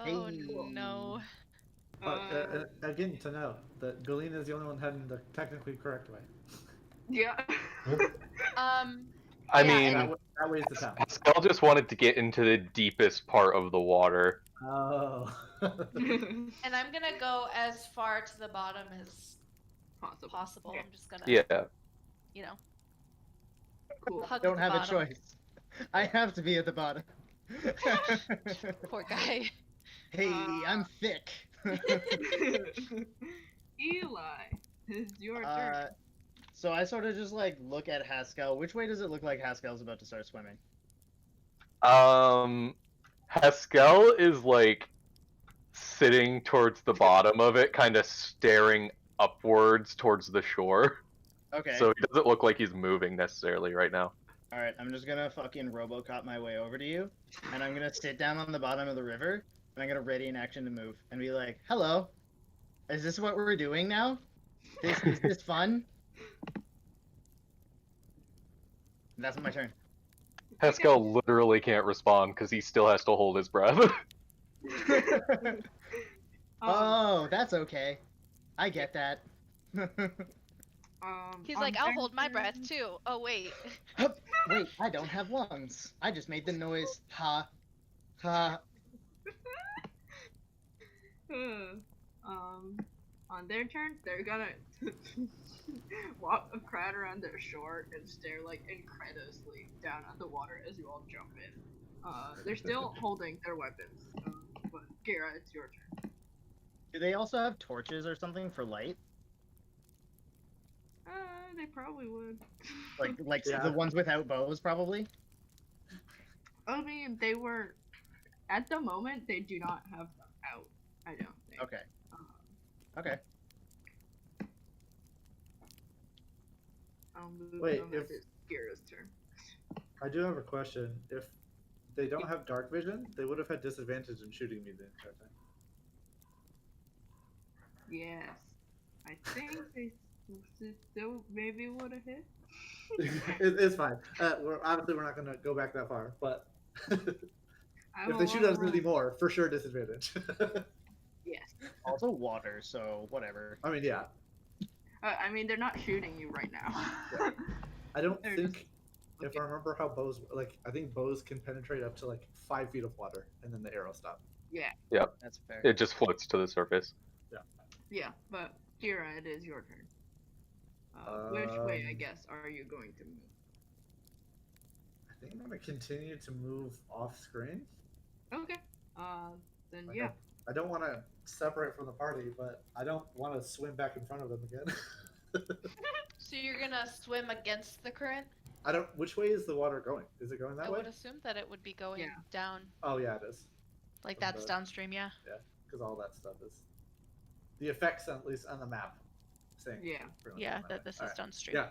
Hey. no. But again, to note that Galena is the only one heading the technically correct way. Yeah. I Yeah, mean, That way's the town. Pascal just wanted to get into the deepest part of the water. Oh. And I'm gonna go as far to the bottom as possible. Okay. I'm just gonna, Yeah. you know, Cool. hug Don't the have a bottom. choice. I have to be at the bottom. Poor guy. Hey, I'm thick. Eli, it's your turn. So I sort of just like look at Haskell. Which way does it look like Haskell's about to start swimming? Haskell is like sitting towards the bottom of it, kind of staring upwards towards the shore. Okay. So he doesn't look like he's moving necessarily right now. All right, I'm just gonna fucking RoboCop my way over to you, and I'm gonna sit down on the bottom of the river, and I'm gonna ready an action to move, and be like, "Hello, is this what we're doing now? Is this fun?" That's my turn. Haskell literally can't respond because he still has to hold his breath. Oh, that's okay. I get that. He's on like, I'll their hold my breath turn- too. Oh wait. Wait, I don't have lungs. I just made the noise. Ha. Ha. On their turn, they're gonna walk a crowd around their shore and stare like incredulously down at the water as you all jump in. They're still holding their weapons, but Gara, it's your turn. Do they also have torches or something for light? They probably would. Like Yeah. the ones without bows, probably. I mean, they were. At the moment, they do not have them out. I don't think. Okay. Okay. I'll move Wait, them if- as it's Gara's turn. I do have a question. If they don't have dark vision, they would have had disadvantage in shooting me the entire time. Yes. I think they still maybe would have hit. It's fine. We're not gonna go back that far, but I if they shoot wanna us roll. anymore, for sure disadvantage. Yes. Also water, so whatever. I mean, yeah. I mean, they're not shooting you right now. I don't They're think, if okay. I remember how bows, like, I think bows can penetrate up to like 5 feet of water, and then the arrow stop. Yeah. Yep. That's fair. It just floats to the surface. Yeah, but Kira, it is your turn. Which way, I guess, are you going to move? I think I'm gonna continue to move off screen. Okay. Then Like, yeah. I don't want to separate from the party, but I don't want to swim back in front of them again. So you're gonna swim against the current? I don't. Which way is the water going? Is it going that I way? would assume that it would be going Yeah. down. Oh yeah, it is. Like From that's the- downstream, yeah. Yeah, because all that stuff is the effects, at least on the map. Saying Yeah. pretty much Yeah, going that way. this is Alright. downstream. Yeah,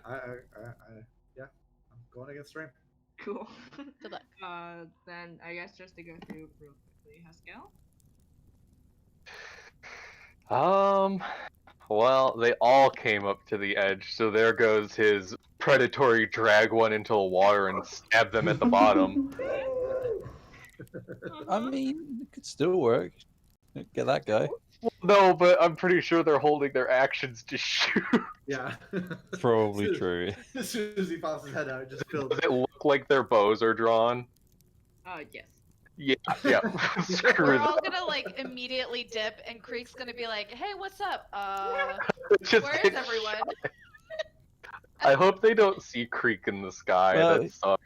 yeah, I'm going against stream. Cool. Good luck. Then I guess just to go through real quickly, Haskell. Well, they all came up to the edge, so there goes his predatory drag one into the water and stab them at the bottom. I mean, it could still work. Get that guy. No, but I'm pretty sure they're holding their actions to shoot. Yeah. Probably As soon- true. As soon as he pops his head out, it just fills. Does it look like their bows are drawn? Yes. Yeah, yeah. Screw We're that. all gonna like immediately dip, and Creek's gonna be like, "Hey, what's up? Just Where get is everyone?" I hope they don't see Creek in the sky. Well, That suck.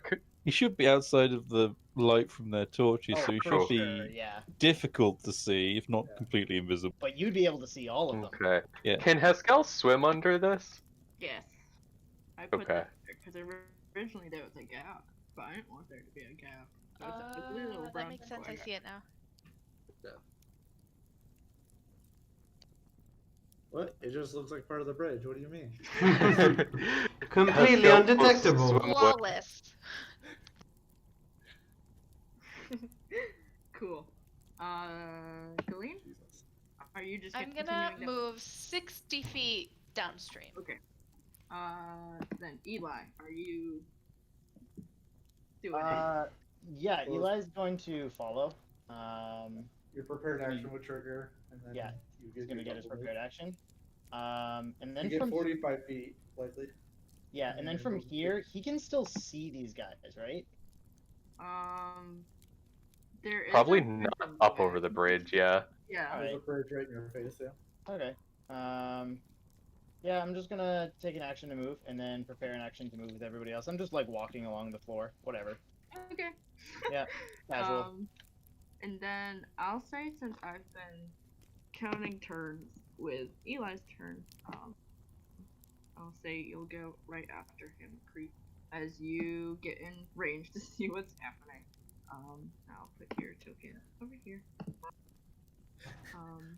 He should be outside of the light from their torches, so he for should be sure, yeah. difficult to see, if not Yeah. completely invisible. But you'd be able to see all of them. Okay. Yeah. Can Haskell swim under this? Yes. I put Okay. that there because originally there was a gap, but I didn't want there to be a gap. So it's a little That brown makes sense. I square. see it now. What? It just looks like part of the bridge. What do you mean? Completely Haskell undetectable. swim away. Flawless. Cool. Colleen? Are you just I'm gonna continuing down? move 60 feet downstream. Okay. Then Eli, are you doing it? Yeah, Well, Eli's going to follow. Your prepared action would trigger, and then Yeah, you He's gonna your get his double move. prepared action. And You then get from 45 feet, likely. yeah, and then from here he can still see these guys, right? There is Probably a not bridge up away. over the bridge, yeah. Yeah. There's a Alright. bridge right in your face, yeah. Okay. Yeah, I'm just gonna take an action to move, and then prepare an action to move with everybody else. I'm just like walking along the floor, whatever. Okay. Yeah, casual. And then I'll say, since I've been counting turns with Eli's turn, I'll say you'll go right after him, Creep, as you get in range to see what's happening. I'll put your token over here.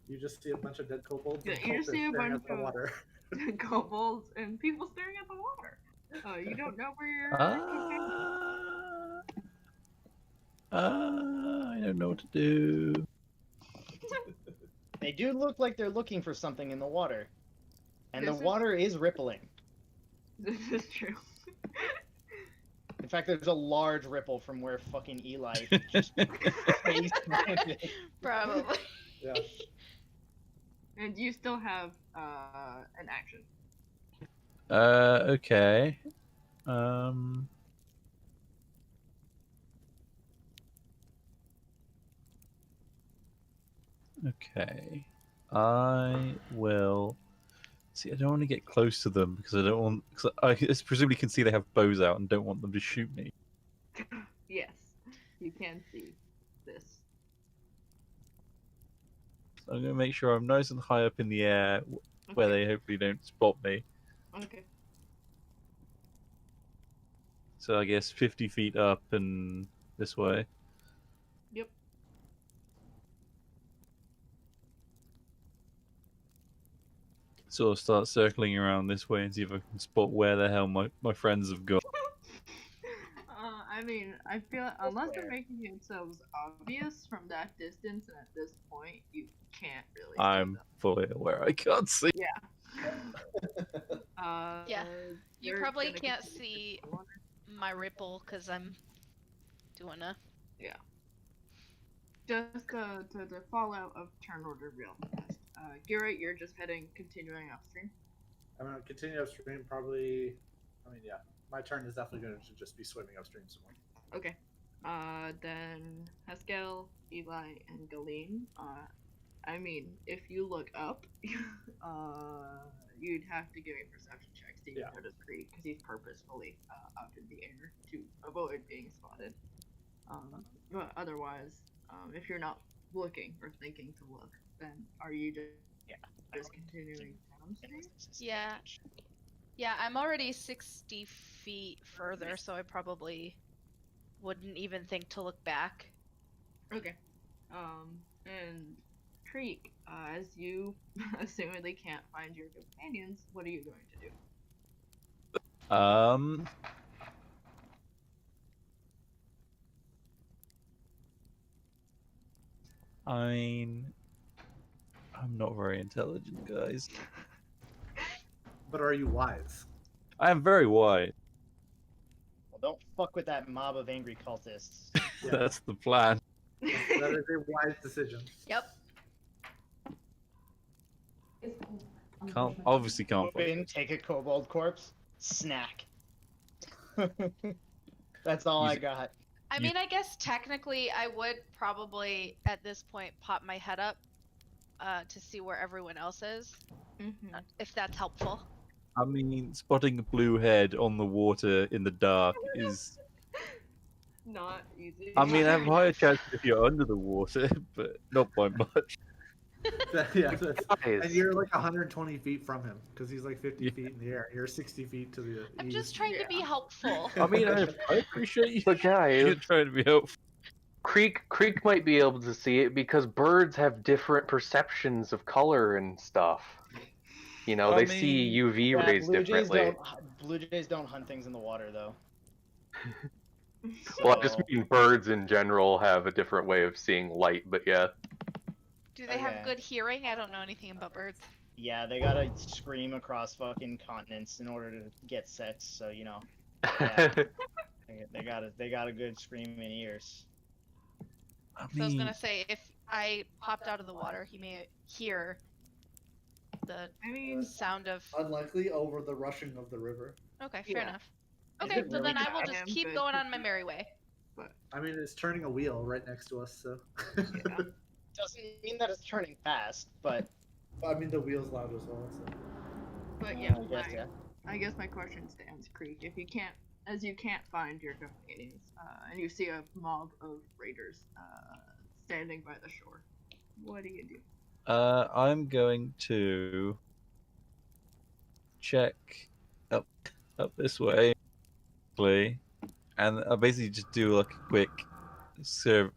You just see a bunch of dead kobolds. Yeah, and you just cultists see a staring bunch at the of- water. kobolds and people staring at the water. You don't know where you're. I don't know what to do. They do look like they're looking for something in the water, and This the is- water is rippling. This is true. In fact, there's a large ripple from where fucking Eli just face planted. Probably. Yeah. And you still have an action. Okay. Okay. I will. See, I don't want to get close to them because I don't want. Cause I presumably can see they have bows out and don't want them to shoot me. Yes, you can see this. So I'm going to make sure I'm nice and high up in the air where they hopefully don't spot me. Okay. So I guess 50 feet up and this way. Yep. So I'll start circling around this way and see if I can spot where the hell my friends have gone. I mean, I feel unless they're fair. making themselves obvious from that distance, and at this point, you can't really. See I'm them. fully aware I can't see. Yeah. Yeah. You you're probably gonna can't continue see to water. my ripple because I'm doing a. Yeah. Just to the fallout of turn order real fast. Garrett, you're just continuing upstream. I'm gonna continue upstream. Probably. I mean, yeah. My turn is definitely going to just be swimming upstream some more. Okay. Then Haskell, Eli, and Galeen. I mean, if you look up, you'd have to give me perception checks to even notice Creed because he's purposefully up in the air to avoid being spotted. But otherwise, if you're not looking or thinking to look, then are you just continuing downstream? Yeah. Yeah, I'm already 60 feet further, so I probably wouldn't even think to look back. Okay. And Creek, as you assumedly can't find your companions, what are you going to do? I mean, I'm not very intelligent, guys. But are you wise? I am very wise. Well, don't fuck with that mob of angry cultists. Yeah. That's the plan. That is a wise decision. Yep. It's cold. Can't obviously can't. Go in, take a kobold corpse, snack. That's all I got. I mean, I guess technically I would probably at this point pop my head up to see where everyone else is, if that's helpful. I mean, spotting a blue head on the water in the dark is. Not easy. I mean, I have a higher chance if you're under the water, but not by much. Yeah, and you're like 120 feet from him because he's like 50 feet in the air. You're 60 feet to the I'm east. just trying to be helpful. I mean, I appreciate you. But guys, You're trying to be helpful. Creek might be able to see it because birds have different perceptions of color and stuff. You know, I they see mean, UV rays differently. Blue jays don't hunt things in the water, though. Well, I just So- mean birds in general have a different way of seeing light, but yeah. Do they have Okay. good hearing? I don't know anything about birds. Yeah, they gotta scream across fucking continents in order to get sex. So you know, Yeah. they got a good screaming ears. I So I was mean, gonna say, if I popped out of the water, he may hear the I mean, sound of. Unlikely over the rushing of the river. Okay, Yeah. fair enough. Is Okay, it so really then I will bad? just I am keep good. going on my merry way. I mean, it's turning a wheel right next to us, so. yeah. Doesn't mean that it's turning fast, but I mean, the wheel's loud as well. So. But yeah, I guess yeah. I guess my question stands, Creek. If you can't, as you can't find your companions, and you see a mob of raiders standing by the shore, what do you do? I'm going to check up this way, and I'll basically just do like a quick what's the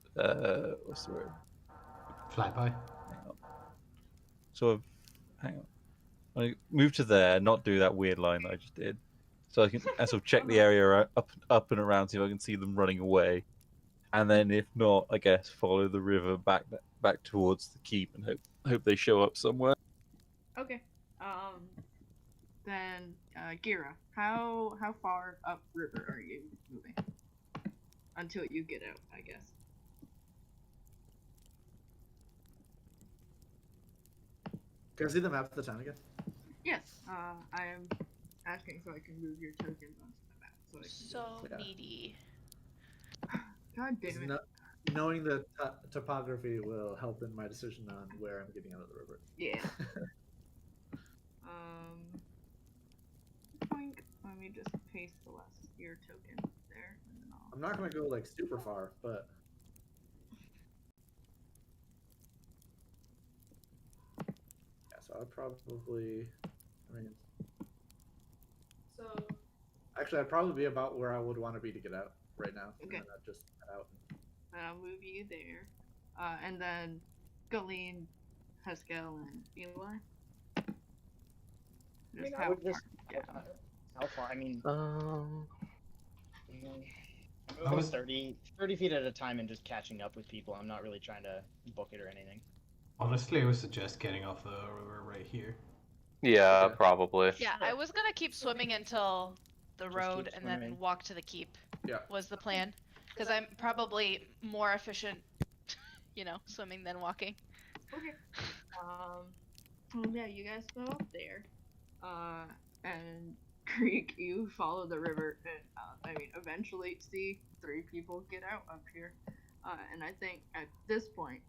word? Flyby. Hang on. Sort of, hang on. I move to there, not do that weird line that I just did. So I can sort of check the area up and around, see if I can see them running away. And then if not, I guess follow the river back towards the keep and hope they show up somewhere. Okay. Then Gira, how far upriver are you moving? Until you get out, I guess. Can I see the map of the town again? Yes. I am asking so I can move your tokens onto the map. So I can So Yeah. needy. God damn it. Knowing the topography will help in my decision on where I'm getting out of the river. Yeah. Boink. Let me just paste the last your token there, and then I'll. I'm not gonna go like super far, but yeah. So I'd probably, I mean, So. actually, I'd probably be about where I would want to be to get out right now. Okay. And then I'd just head out. I'll move you there. And then Galeen, Haskell, and Eli. I mean, I how would just far- yeah. how far? I mean, Um, I'm moving 30 feet at a time and just catching up with people. I'm not really trying to book it or anything. Honestly, I would suggest getting off the river right here. Yeah, Okay. probably. Yeah, I was gonna keep swimming until the Just road keep and then swimming. walk to the keep. Yeah. Was the plan, because I'm probably more efficient, swimming than walking. Okay. Well, yeah, you guys go up there. And Creek, you follow the river, and eventually see 3 people get out up here. And I think at this point,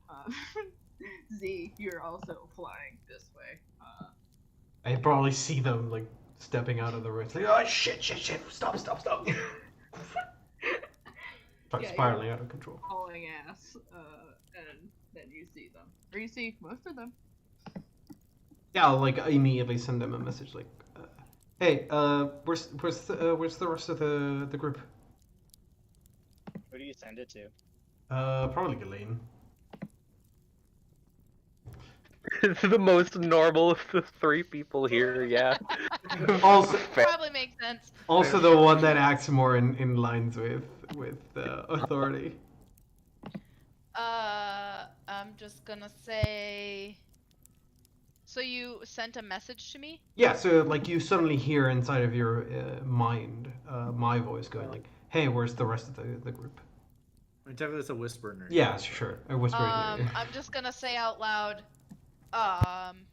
Z, you're also flying this way. I probably see them like stepping out of the room. It's like, oh shit, stop. Start Yeah, spiraling out of control. hauling ass, and then you see them. Or you see most of them. Yeah, I'll like immediately send them a message like, hey, where's the rest of the group? Who do you send it to? Probably Ghislaine. It's the most normal of the 3 people here, yeah. Also, Probably makes sense. also the one that acts more in lines with authority. I'm just gonna say. So you sent a message to me? Yeah, so like you suddenly hear inside of your mind my voice going like, hey, where's the rest of the group? I mean, technically it's a whisper in her ear. Yeah, sure. I whisper in your ear. I'm just gonna say out loud, and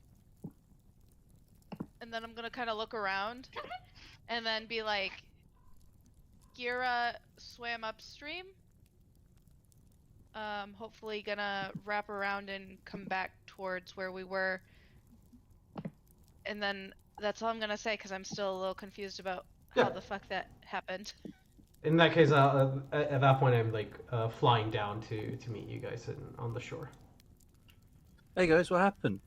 then I'm gonna kind of look around, and then be like, Gira swam upstream. Hopefully gonna wrap around and come back towards where we were. And then that's all I'm gonna say, because I'm still a little confused about how the fuck that happened. In that case, at that point, I'm like flying down to meet you guys on the shore. Hey guys, what happened?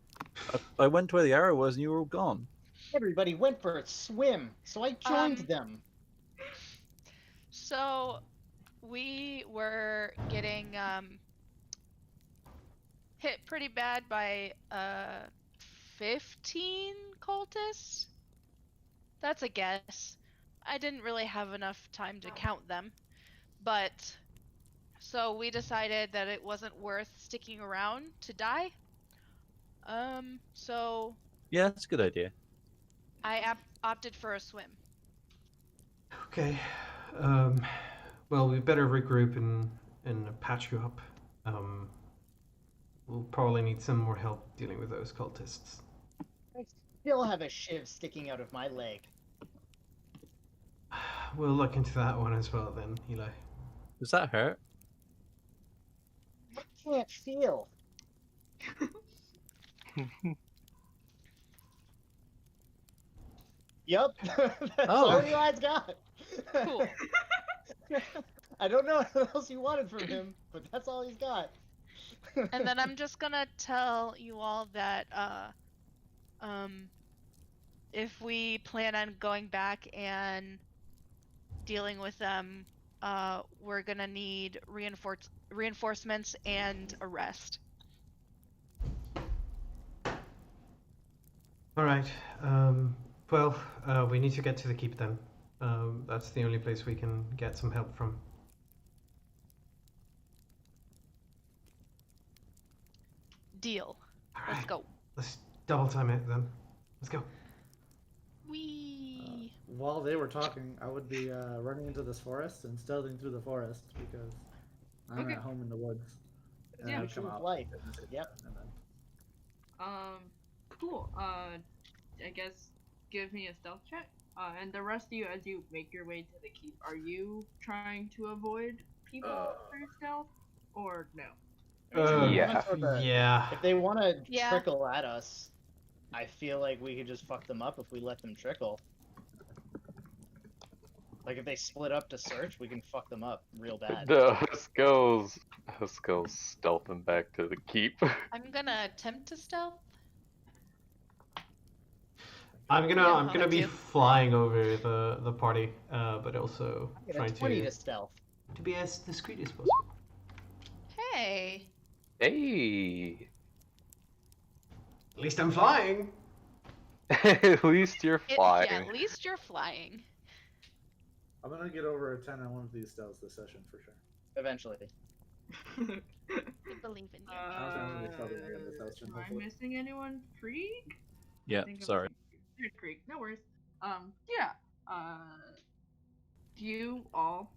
I went to where the arrow was and you were all gone. Everybody went for a swim, so I joined them. So we were getting hit pretty bad by 15 cultists. That's a guess. I didn't really have enough time to count them, but so we decided that it wasn't worth sticking around to die. So Yeah, that's a good idea. I opted for a swim. Okay. Well, we better regroup and patch you up. We'll probably need some more help dealing with those cultists. I still have a shiv sticking out of my leg. We'll look into that one as well then, Eli. Does that hurt? I can't feel. Yup. That's all Eli's got. Cool. I don't know what else you wanted from him, but that's all he's got. And then I'm just gonna tell you all that if we plan on going back and dealing with them, we're gonna need reinforcements and a rest. All right. Well, we need to get to the keep then. That's the only place we can get some help from. Deal. All Let's right. go. Let's double time it then. Let's go. Wee. While they were talking, I would be running into this forest and stealthing through the forest because I'm Okay. at home in the woods. And Yeah, I'd come true out. life. and then- Yep. and then- Cool. I guess give me a stealth check. And the rest of you, as you make your way to the keep, are you trying to avoid people through stealth, or no? Yeah. Yeah. If they want to Yeah. trickle at us, I feel like we could just fuck them up if we let them trickle. Like if they split up to search, we can fuck them up real bad. Let's go stealthing back to the keep. I'm gonna attempt to stealth. I'm Yeah, gonna I'll be do. flying over the party, but also I get a trying 20 to to stealth. be as discreet as possible. Hey. Hey. At least I'm flying. At least you're flying. Yeah, at least you're flying. I'm gonna get over a 10 on one of these stealths this session for sure. Eventually. I believe in you. I was gonna be probably gonna get this house, Am I hopefully. missing anyone? Krieg? Yeah, think I'm sorry. Creek, no worries. Yeah. You all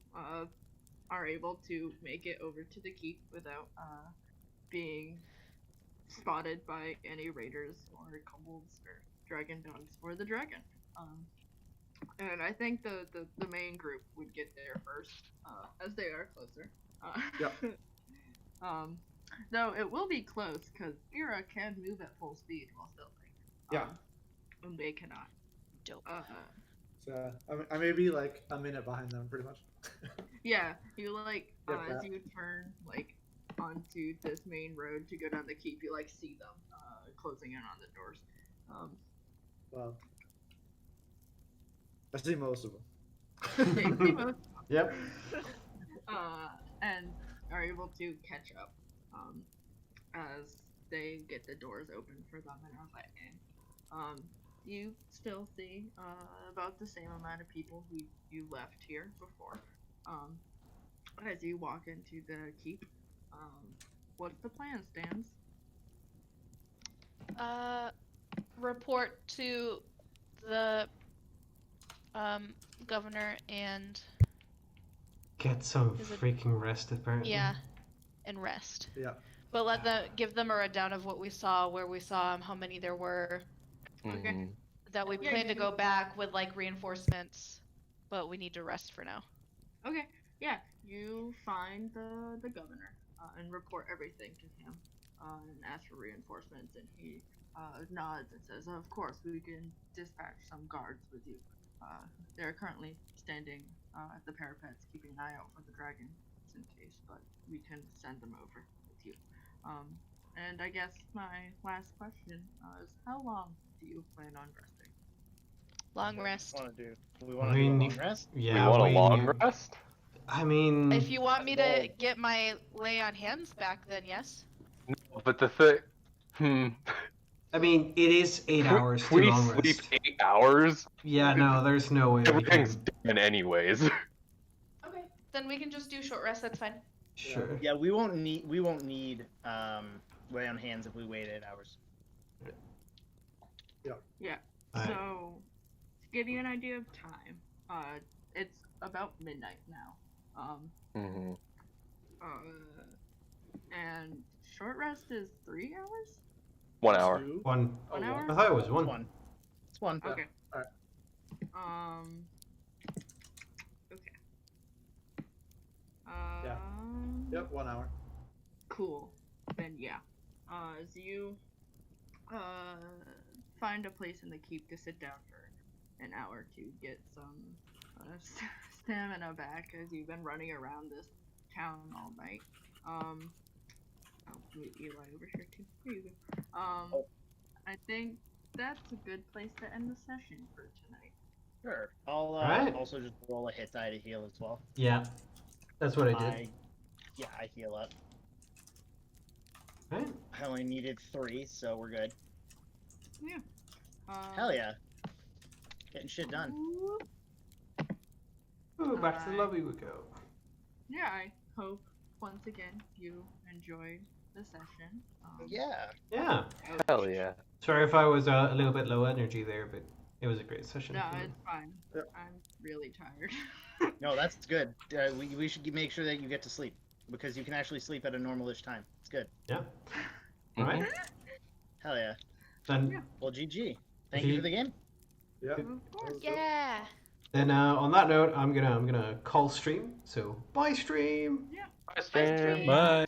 are able to make it over to the keep without being spotted by any raiders or kobolds or dragon dogs or the dragon. And I think the main group would get there first, as they are closer. Yep. Though it will be close because Ira can move at full speed while stealthing. Yeah. And they cannot. Dope. So I may be like a minute behind them, pretty much. Yeah, you like Get as that. you turn like onto this main road to go down the keep, you like see them closing in on the doors. Well, I see most of them. They see most, Yep. and are able to catch up as they get the doors open for them and are let in. You still see about the same amount of people who you left here before. As you walk into the keep, what's the plan, Stans? Report to the governor and Get some Is it- freaking rest, apparently. yeah, and rest. Yeah. But give them a rundown of what we saw, where we saw them, how many there were. Okay. Mhm. That we Yeah, plan you to go do. back with like reinforcements, but we need to rest for now. Okay, yeah, you find the governor and report everything to him and ask for reinforcements, and he nods and says, "Of course, we can dispatch some guards with you. They're currently standing at the parapets, keeping an eye out for the dragon, just in case, but we can send them over with you." And I guess my last question is, how long do you plan on resting? Long rest. We want to do a mean, long rest. Yeah, we want a long rest? I mean, If you want me to get my lay on hands back, then yes. No, but the thing. I mean, it is 8 hours to We long sleep rest. 8 hours. Yeah, no, there's no way we Everything's can. done anyways. Okay. Then we can just do short rest. That's fine. Sure. Yeah, we won't need lay on hands if we wait 8 hours. Yeah. Alright. So, to give you an idea of time, it's about midnight now. Mhm. And short rest is 3 hours? 1 hour. 2. One. Oh, 1 hour? I thought it was one. One. It's one. Yeah. Okay. Alright. Okay. Yeah. Yep, 1 hour. Cool. Then yeah. As you find a place in the keep to sit down for an hour to get some stamina back as you've been running around this town all night. I'll move Eli over here too. There you go. I think that's a good place to end the session for tonight. Sure. I'll Alright. also just roll a hit die to heal as well. Yeah, that's what I did. I heal up. Alright. I only needed 3, so we're good. Yeah. Hell yeah. Getting shit done. Ooh, back to the lobby we go. Yeah, I hope once again you enjoyed the session. Yeah. Yeah. Hell yeah. Sorry if I was a little bit low energy there, but it was a great session. No, it's fine. Yep. I'm really tired. No, that's good. We should make sure that you get to sleep because you can actually sleep at a normalish time. It's good. Yeah. Alright. Hell yeah. Then, Well, GG. Thank you for the game. Yeah. Of course. Yeah. then on that note, I'm gonna call stream. So bye stream. Bye, Stan. stream. Bye.